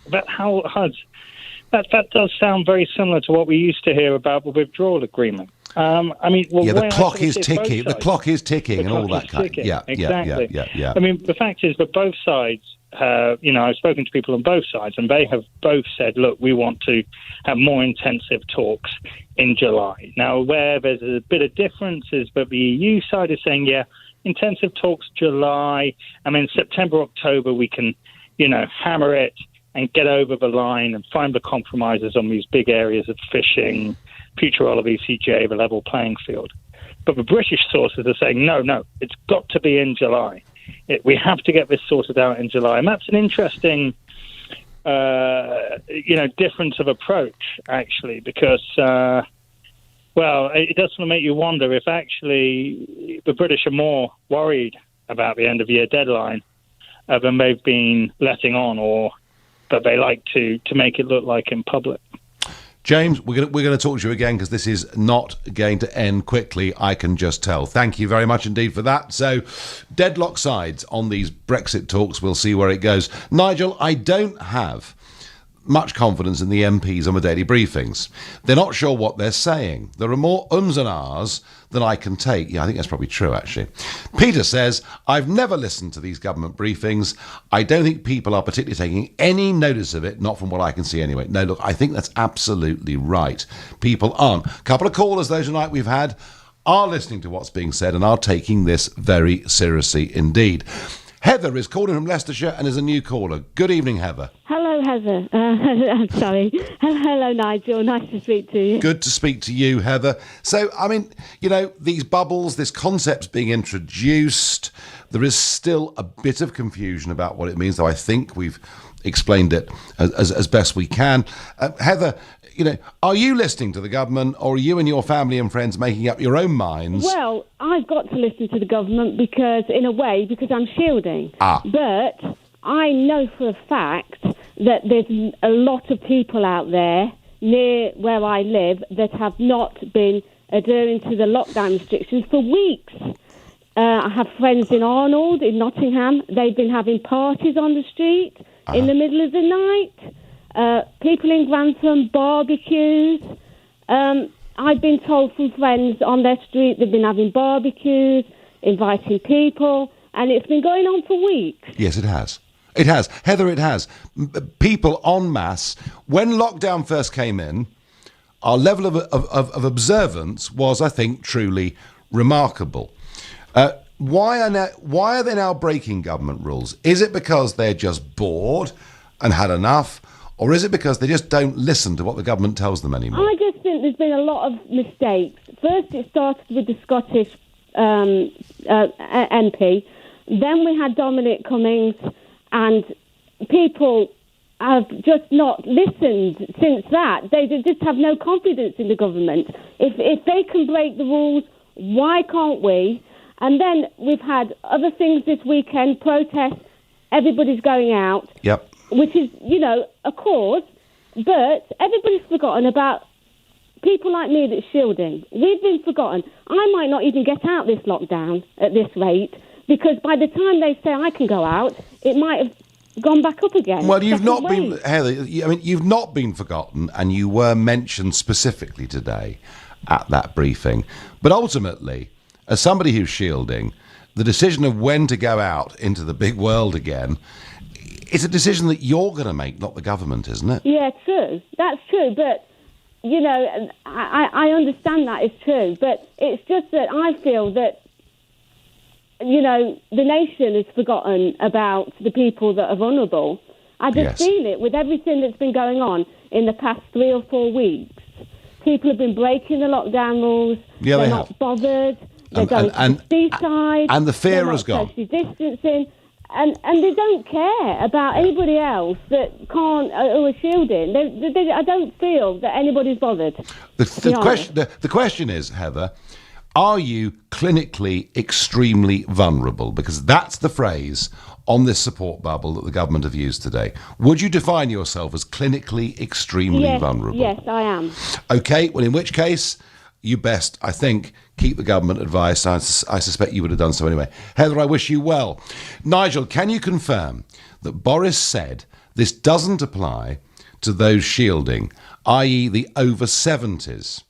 That does sound very similar to what we used to hear about the withdrawal agreement. The clock is ticking. The clock is ticking, and all that kind. Yeah, exactly. Yeah. I mean, the fact is that both sides, I've spoken to people on both sides, and they have both said, "Look, we want to have more intensive talks in July." Now, where there's a bit of difference is that the EU side is saying, "Yeah, intensive talks July, and then September, October, we can, hammer it and get over the line and find the compromises on these big areas of fishing, future role of ECJ, the level playing field." But the British sources are saying, no, it's got to be in July. We have to get this sorted out in July. And that's an interesting, difference of approach, actually, because, it does sort of make you wonder if actually the British are more worried about the end-of-year deadline than they've been letting on, or that they like to make it look like in public. James, we're going to talk to you again because this is not going to end quickly, I can just tell. Thank you very much indeed for that. So, deadlock sides on these Brexit talks. We'll see where it goes. Nigel, I don't have much confidence in the MPs on the daily briefings. They're not sure what they're saying. There are more ums and ahs than I can take. Yeah, I think that's probably true, actually. Peter says, I've never listened to these government briefings. I don't think people are particularly taking any notice of it, not from what I can see anyway. No, look, I think that's absolutely right. People aren't. A couple of callers, though, tonight we've had, are listening to what's being said and are taking this very seriously indeed. Heather is calling from Leicestershire and is a new caller. Good evening, Heather. Hello, Heather. I'm sorry. Hello, Nigel. Nice to speak to you. Good to speak to you, Heather. So, I mean, these bubbles, this concept's being introduced. There is still a bit of confusion about what it means, though I think we've explained it as best we can. Heather, are you listening to the government, or are you and your family and friends making up your own minds? Well, I've got to listen to the government because I'm shielding. But I know for a fact that there's a lot of people out there near where I live that have not been adhering to the lockdown restrictions for weeks. I have friends in Arnold, in Nottingham. They've been having parties on the street in the middle of the night. People in Grantham, barbecues. I've been told from friends on their street they've been having barbecues, inviting people, and it's been going on for weeks. Yes, it has. It has. Heather, it has. People en masse. When lockdown first came in, our level of observance was, I think, truly remarkable. Why are they now breaking government rules? Is it because they're just bored and had enough? Or is it because they just don't listen to what the government tells them anymore? I just think there's been a lot of mistakes. First, it started with the Scottish MP. Then we had Dominic Cummings, and people have just not listened since that. They just have no confidence in the government. If they can break the rules, why can't we? And then we've had other things this weekend, protests, everybody's going out. Yep. Which is, a cause, but everybody's forgotten about people like me that's shielding. We've been forgotten. I might not even get out this lockdown at this rate, because by the time they say I can go out, it might have gone back up again. Well, you've not been, Heather, you've not been forgotten, and you were mentioned specifically today at that briefing. But ultimately, as somebody who's shielding, the decision of when to go out into the big world again, it's a decision that you're going to make, not the government, isn't it? Yeah, true. That's true. But, I understand that is true. But it's just that I feel that, the nation has forgotten about the people that are vulnerable. I just feel it with everything that's been going on in the past 3 or 4 weeks. People have been breaking the lockdown rules. Yeah, They're not bothered. They're going to the seaside. And the fear has gone. Social distancing. And they don't care about anybody else that can't who are shielding. I don't feel that anybody's bothered. The question is, Heather, are you clinically extremely vulnerable? Because that's the phrase on this support bubble that the government have used today. Would you define yourself as clinically extremely vulnerable? Yes, I am. Okay, well, in which case, you best, I think, keep the government advised. I suspect you would have done so anyway. Heather, I wish you well. Nigel, can you confirm that Boris said this doesn't apply to those shielding, i.e. the over 70s.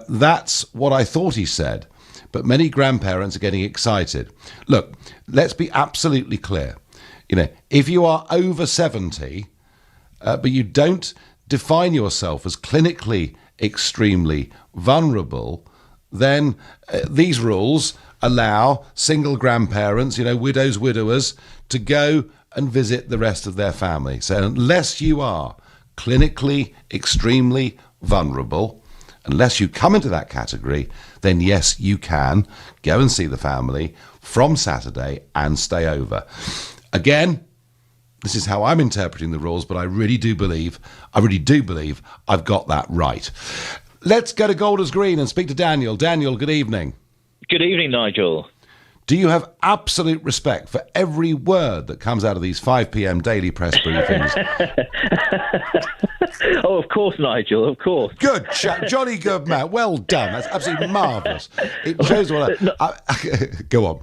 That's what I thought he said, but many grandparents are getting excited. Look, let's be absolutely clear. If you are over 70, but you don't define yourself as clinically extremely vulnerable, then these rules allow single grandparents, widows, widowers, to go and visit the rest of their family. So unless you are clinically extremely vulnerable, unless you come into that category, then yes, you can go and see the family from Saturday and stay over. Again, this is how I'm interpreting the rules, but I really do believe I've got that right. Let's go to Golders Green and speak to Daniel. Daniel, good evening. Good evening, Nigel. Do you have absolute respect for every word that comes out of these 5 p.m. daily press briefings? Oh, of course, Nigel, of course. Good, jolly good, man. Well done. That's absolutely marvellous. It shows what Go on.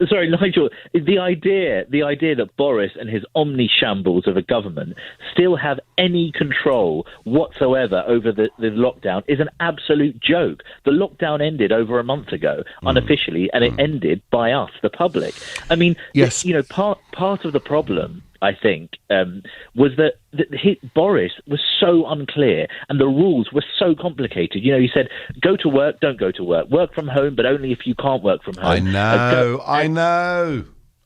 Sorry, Nigel, the idea that Boris and his omni-shambles of a government still have any control whatsoever over the lockdown is an absolute joke. The lockdown ended over a month ago, unofficially, and it ended by us, the public. I mean, yes. Part of the problem, I think, was that Boris was so unclear and the rules were so complicated. He said, go to work, don't go to work. Work from home, but only if you can't work from home. I know.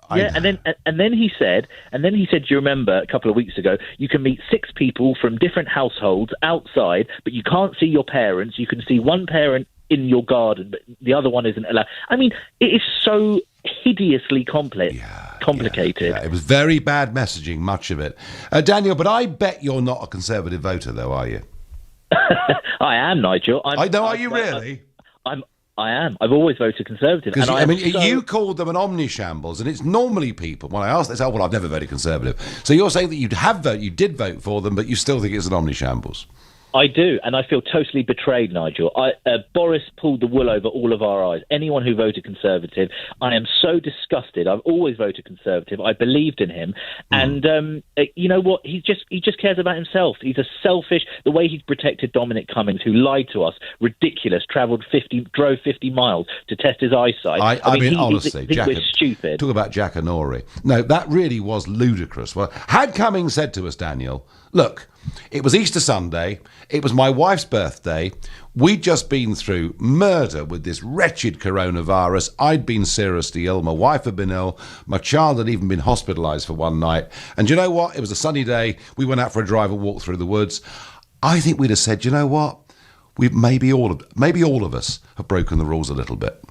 And then he said, do you remember a couple of weeks ago, you can meet 6 people from different households outside, but you can't see your parents. You can see one parent in your garden, but the other one isn't allowed. I mean, it is so hideously complicated. Yeah, it was very bad messaging, much of it. Daniel, but I bet you're not a Conservative voter, though, are you? I am, Nigel. Are you really? I am. I've always voted Conservative. You called them an omni-shambles, and it's normally people, when I ask, they say, well, I've never voted Conservative. So you're saying that you did vote for them, but you still think it's an omni-shambles? I do, and I feel totally betrayed, Nigel. Boris pulled the wool over all of our eyes. Anyone who voted Conservative, I am so disgusted. I've always voted Conservative. I believed in him, and you know what? He just cares about himself. He's a selfish. The way he's protected Dominic Cummings, who lied to us, ridiculous. Drove 50 miles to test his eyesight. I mean, honestly, we're stupid. Talk about Jackanory. No, that really was ludicrous. Well, had Cummings said to us, Daniel, look, it was Easter Sunday, it was my wife's birthday, we'd just been through murder with this wretched coronavirus, I'd been seriously ill, my wife had been ill, my child had even been hospitalised for one night, and you know what, it was a sunny day, we went out for a drive and walked through the woods. I think we'd have said, you know what, maybe all of us have broken the rules a little bit.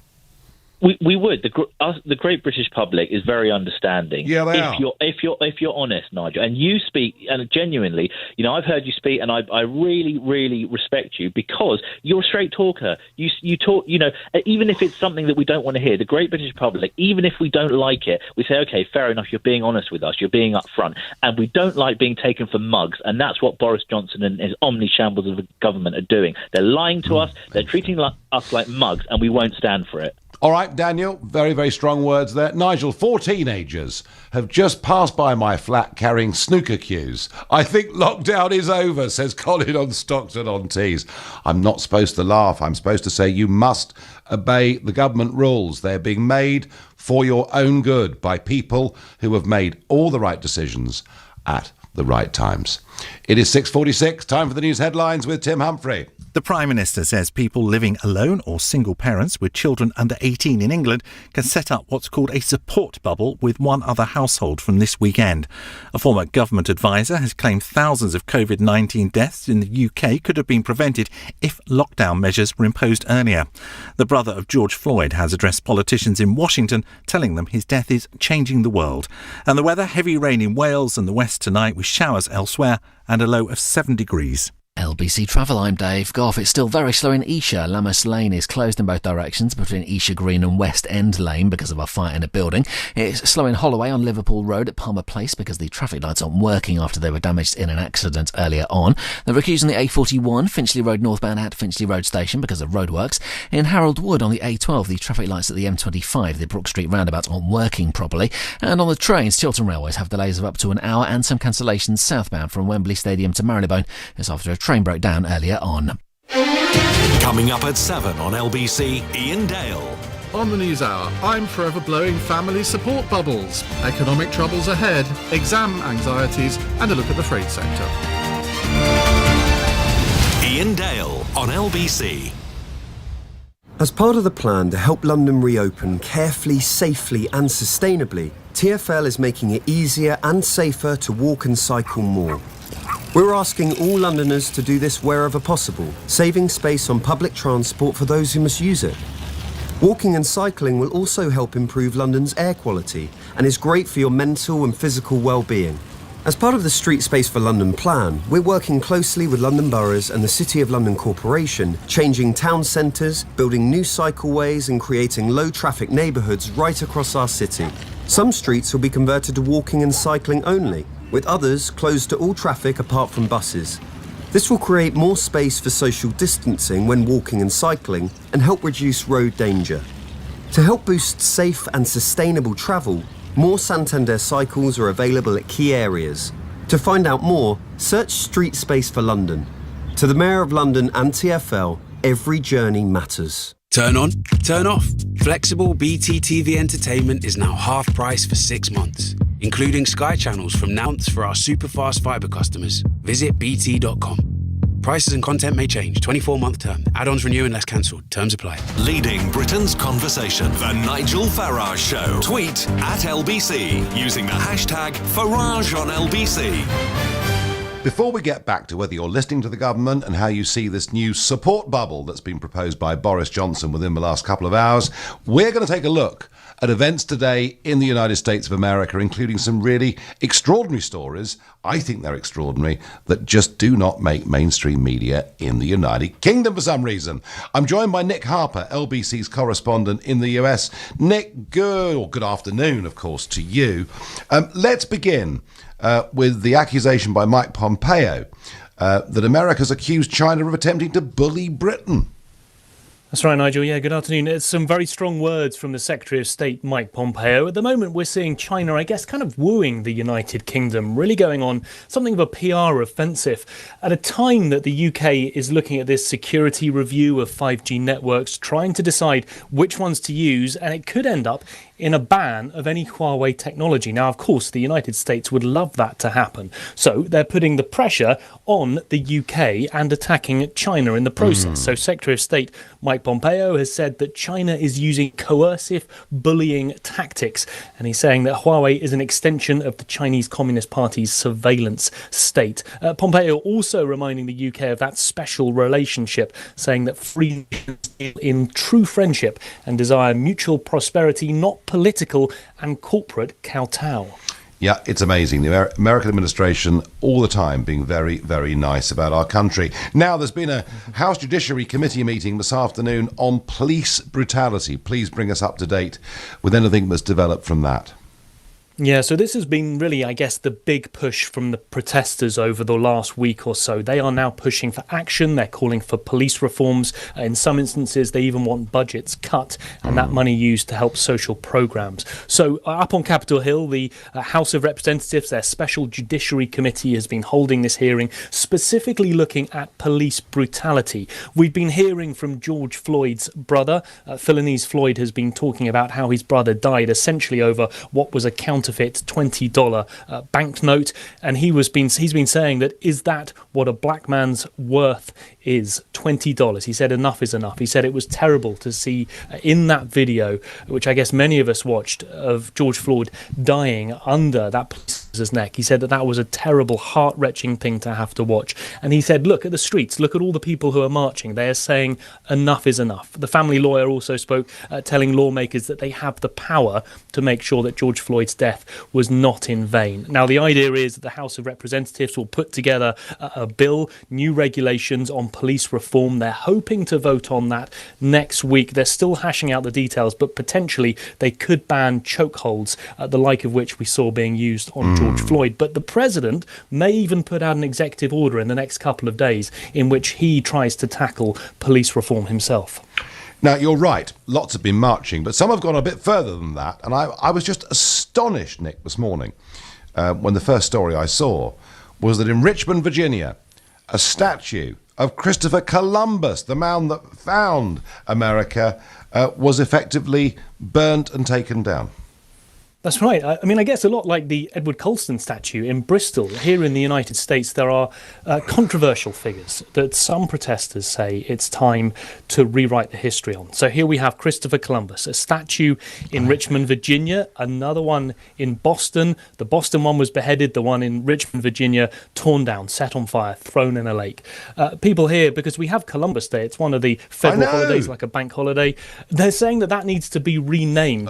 We would. The great British public is very understanding. Yeah, they are. If you're honest, Nigel, and you speak, and genuinely, I've heard you speak, and I really, really respect you because you're a straight talker. You talk, even if it's something that we don't want to hear. The great British public, even if we don't like it, we say, okay, fair enough. You're being honest with us. You're being upfront, and we don't like being taken for mugs, and that's what Boris Johnson and his omni-shambles of the government are doing. They're lying to us. They're treating us like mugs, and we won't stand for it. All right, Daniel, very, very strong words there. Nigel, 4 teenagers have just passed by my flat carrying snooker cues. I think lockdown is over, says Colin on Stockton-on-Tees. I'm not supposed to laugh. I'm supposed to say you must obey the government rules. They're being made for your own good by people who have made all the right decisions at the right times. It is 6:46, time for the news headlines with Tim Humphrey. The Prime Minister says people living alone or single parents with children under 18 in England can set up what's called a support bubble with one other household from this weekend. A former government advisor has claimed thousands of COVID-19 deaths in the UK could have been prevented if lockdown measures were imposed earlier. The brother of George Floyd has addressed politicians in Washington, telling them his death is changing the world. And the weather, heavy rain in Wales and the west tonight with showers elsewhere and a low of 7 degrees. LBC Travel, I'm Dave Goff. It's still very slow in Esher. Lammas Lane is closed in both directions between Esher Green and West End Lane because of a fire in a building. It's slow in Holloway on Liverpool Road at Palmer Place because the traffic lights aren't working after they were damaged in an accident earlier on. They're recusing the A41 Finchley Road northbound at Finchley Road Station because of roadworks. In Harold Wood on the A12, the traffic lights at the M25, the Brook Street roundabout, aren't working properly. And on the trains, Chiltern Railways have delays of up to an hour and some cancellations southbound from Wembley Stadium to Marylebone. It's after a train broke down earlier on. Coming up at 7 on LBC, Ian Dale. On the News Hour, I'm forever blowing family support bubbles, economic troubles ahead, exam anxieties, and a look at the freight sector. Ian Dale on LBC. As part of the plan to help London reopen carefully, safely and sustainably, TfL is making it easier and safer to walk and cycle more. We're asking all Londoners to do this wherever possible, saving space on public transport for those who must use it. Walking and cycling will also help improve London's air quality and is great for your mental and physical well-being. As part of the Street Space for London plan, we're working closely with London Boroughs and the City of London Corporation, changing town centres, building new cycleways and creating low-traffic neighbourhoods right across our city. Some streets will be converted to walking and cycling only, with others closed to all traffic apart from buses. This will create more space for social distancing when walking and cycling and help reduce road danger. To help boost safe and sustainable travel, more Santander cycles are available at key areas. To find out more, search Street Space for London. To the Mayor of London and TfL, every journey matters. Turn on, turn off. Flexible BT TV entertainment is now half price for 6 months, including Sky channels from now on for our superfast fibre customers. Visit bt.com. Prices and content may change. 24-month term. Add-ons renew unless cancelled. Terms apply. Leading Britain's conversation. The Nigel Farage Show. Tweet at LBC using the hashtag Farage on LBC. Before we get back to whether you're listening to the government and how you see this new support bubble that's been proposed by Boris Johnson within the last couple of hours, we're going to take a look at events today in the United States of America, including some really extraordinary stories, I think they're extraordinary, that just do not make mainstream media in the United Kingdom for some reason. I'm joined by Nick Harper, LBC's correspondent in the US. Nick, good afternoon, of course, to you. Let's begin with the accusation by Mike Pompeo that America's accused China of attempting to bully Britain. That's right, Nigel. Yeah, good afternoon. It's some very strong words from the Secretary of State, Mike Pompeo. At the moment, we're seeing China, I guess, kind of wooing the United Kingdom, really going on something of a PR offensive at a time that the UK is looking at this security review of 5G networks, trying to decide which ones to use, and it could end up in a ban of any Huawei technology. Now, of course, the United States would love that to happen. So they're putting the pressure on the UK and attacking China in the process. So Secretary of State Mike Pompeo has said that China is using coercive bullying tactics. And he's saying that Huawei is an extension of the Chinese Communist Party's surveillance state. Pompeo also reminding the UK of that special relationship, saying that free nations deal in true friendship and desire mutual prosperity, not political and corporate kowtow. Yeah, it's amazing. The American administration all the time being very, very nice about our country. Now, there's been a House Judiciary Committee meeting this afternoon on police brutality. Please bring us up to date with anything that's developed from that. Yeah, so this has been really, I guess, the big push from the protesters over the last week or so. They are now pushing for action. They're calling for police reforms. In some instances, they even want budgets cut and that money used to help social programs. So up on Capitol Hill, the House of Representatives, their Special Judiciary Committee has been holding this hearing, specifically looking at police brutality. We've been hearing from George Floyd's brother. Philanese Floyd has been talking about how his brother died essentially over what was a counterfeit $20 banknote, and he's been saying that, is that what a black man's worth is? $20. He said enough is enough. He said it was terrible to see in that video, which I guess many of us watched, of George Floyd dying under that police officer's neck. He said that was a terrible, heart-wrenching thing to have to watch. And he said, look at the streets, look at all the people who are marching. They are saying enough is enough. The family lawyer also spoke, telling lawmakers that they have the power to make sure that George Floyd's death was not in vain. Now, the idea is that the House of Representatives will put together a bill, new regulations on police reform. They're hoping to vote on that next week. They're still hashing out the details, but potentially they could ban chokeholds, the like of which we saw being used on George Floyd. But the president may even put out an executive order in the next couple of days in which he tries to tackle police reform himself. Now, you're right, lots have been marching, but some have gone a bit further than that. And I was just astonished, Nick, this morning, when the first story I saw was that in Richmond, Virginia, a statue of Christopher Columbus, the man that found America, was effectively burnt and taken down. That's right. I mean, I guess a lot like the Edward Colston statue in Bristol. Here in the United States, there are controversial figures that some protesters say it's time to rewrite the history on. So here we have Christopher Columbus, a statue in Richmond, Virginia, another one in Boston. The Boston one was beheaded, the one in Richmond, Virginia, torn down, set on fire, thrown in a lake. People here, because we have Columbus Day, it's one of the federal holidays, like a bank holiday, they're saying that needs to be renamed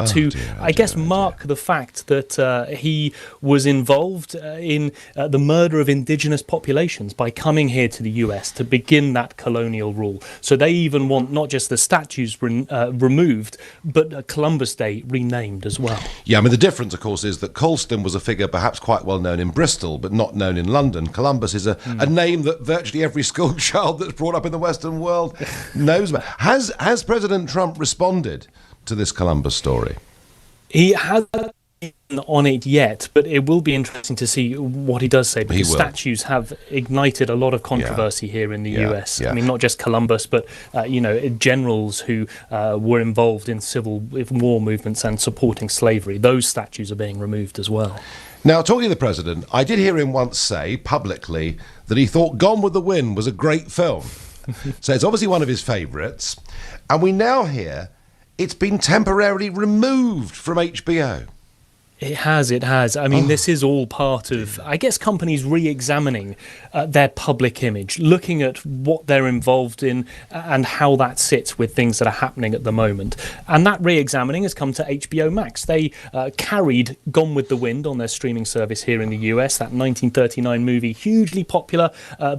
mark the fact that he was involved in the murder of indigenous populations by coming here to the US to begin that colonial rule. So they even want not just the statues removed, but Columbus Day renamed as well. Yeah, I mean, the difference, of course, is that Colston was a figure perhaps quite well known in Bristol, but not known in London. Columbus is a name that virtually every school child that's brought up in the Western world knows about. Has President Trump responded to this Columbus story? He hasn't on it yet, but it will be interesting to see what he does say, because statues have ignited a lot of controversy here in the US. I mean, not just Columbus, but generals who were involved in civil war movements and supporting slavery. Those statues are being removed as well. Now, talking to the president, I did hear him once say publicly that he thought Gone with the Wind was a great film. So it's obviously one of his favourites, and we now hear it's been temporarily removed from HBO. It has. I mean, this is all part of, I guess, companies re-examining their public image, looking at what they're involved in and how that sits with things that are happening at the moment. And that re-examining has come to HBO Max. They carried Gone with the Wind on their streaming service here in the US, that 1939 movie, hugely popular,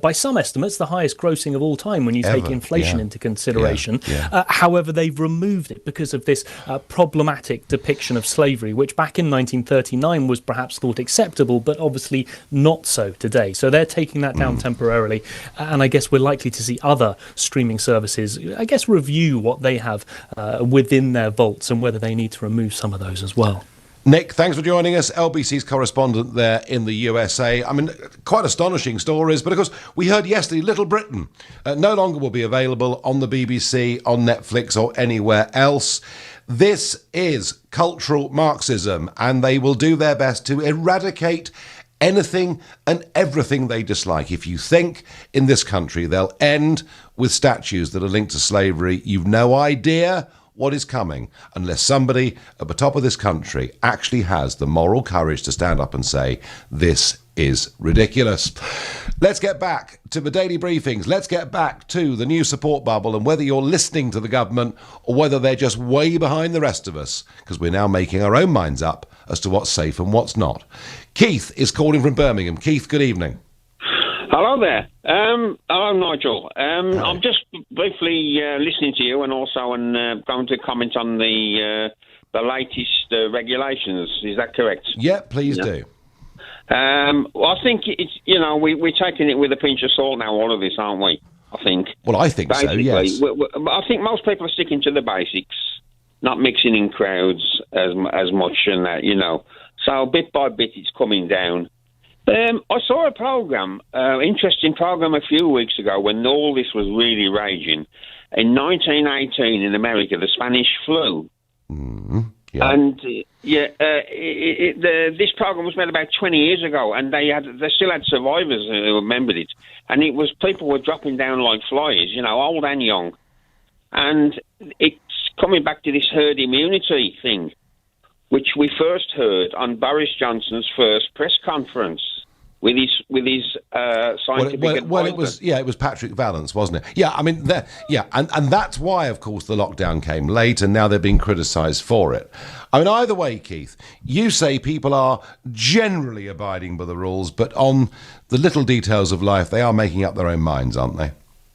by some estimates, the highest grossing of all time when you take inflation into consideration. However, they've removed it because of this problematic depiction of slavery, which back in 1939 was perhaps thought acceptable, but obviously not so today. So they're taking that down temporarily, and I guess we're likely to see other streaming services, I guess, review what they have within their vaults and whether they need to remove some of those as well. Nick, thanks for joining us, LBC's correspondent there in the USA. I mean, quite astonishing stories, but of course, we heard yesterday Little Britain no longer will be available on the BBC, on Netflix or anywhere else. This is cultural Marxism, and they will do their best to eradicate anything and everything they dislike. If you think in this country they'll end with statues that are linked to slavery, you've no idea what is coming unless somebody at the top of this country actually has the moral courage to stand up and say, this is ridiculous. Let's get back to the daily briefings. Let's get back to the new support bubble and whether you're listening to the government or whether they're just way behind the rest of us, because we're now making our own minds up as to what's safe and what's not. Keith is calling from Birmingham. Keith, good evening. Hello there. Hello, Nigel. I'm just briefly listening to you and also going to comment on the latest regulations. Is that correct? Yeah, please do. Well, I think it's, we're taking it with a pinch of salt now, all of this, aren't we? I think. Well, I think basically, so, yes. I think most people are sticking to the basics, not mixing in crowds as much and that, So bit by bit, it's coming down. I saw a program, interesting program a few weeks ago when all this was really raging. In 1918 in America, the Spanish flu. Mm-hmm. Yeah. And this program was made about 20 years ago, and they still had survivors who remembered it. And it was people were dropping down like flies, old and young. And it's coming back to this herd immunity thing. which we first heard on Boris Johnson's first press conference with his scientific advisor. It was Patrick Vallance, wasn't it? Yeah, I mean, and that's why, of course, the lockdown came late, and now they're being criticised for it. I mean, either way, Keith, you say people are generally abiding by the rules, but on the little details of life, they are making up their own minds, aren't they?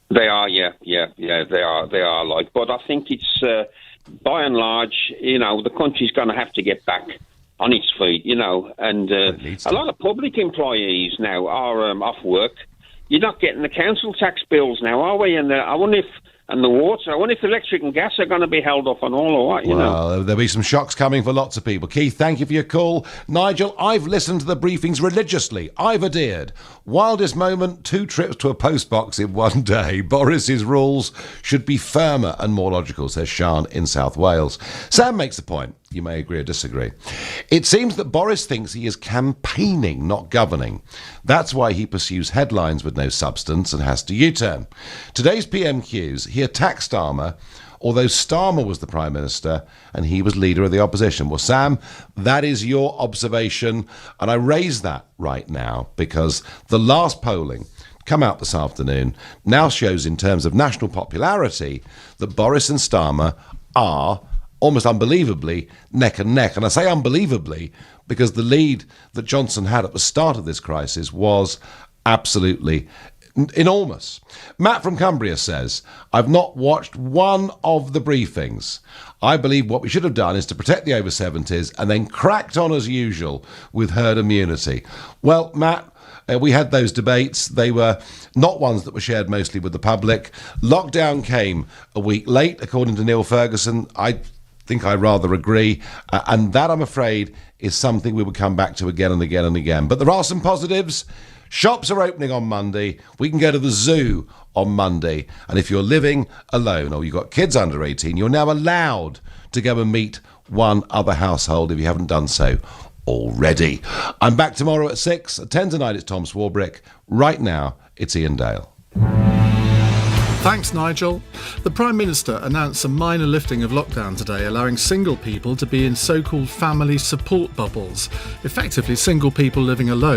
They are, yeah, they are. Like, but I think it's by and large, the country's going to have to get back on its feet, and a lot of public employees now are off work. You're not getting the council tax bills now, are we? And I wonder if the water, I wonder if electric and gas are going to be held off and all of that, Well, there'll be some shocks coming for lots of people. Keith, thank you for your call. Nigel, I've listened to the briefings religiously. I've adhered. Wildest moment, 2 trips to a postbox in one day. Boris's rules should be firmer and more logical, says Sian in South Wales. Sam makes the point. You may agree or disagree. It seems that Boris thinks he is campaigning, not governing. That's why he pursues headlines with no substance and has to U-turn. Today's PMQs, he attacked Starmer, although Starmer was the Prime Minister and he was leader of the opposition. Well, Sam, that is your observation, and I raise that right now because the last polling come out this afternoon now shows, in terms of national popularity, that Boris and Starmer are almost unbelievably neck and neck. And I say unbelievably because the lead that Johnson had at the start of this crisis was absolutely enormous. Matt from Cumbria says, I've not watched one of the briefings. I believe what we should have done is to protect the over 70s and then cracked on as usual with herd immunity. Well, Matt, we had those debates. They were not ones that were shared mostly with the public. Lockdown came a week late, according to Neil Ferguson. I think I rather agree, and that, I'm afraid, is something we will come back to again and again and again. But there are some positives. Shops are opening on Monday. We can go to the zoo on Monday, and if you're living alone or you've got kids under 18, you're now allowed to go and meet one other household if you haven't done so already. I'm back tomorrow at 6. At 10 tonight, it's Tom Swarbrick. Right now, it's Ian Dale. Thanks, Nigel. The Prime Minister announced a minor lifting of lockdown today, allowing single people to be in so-called family support bubbles, effectively single people living alone.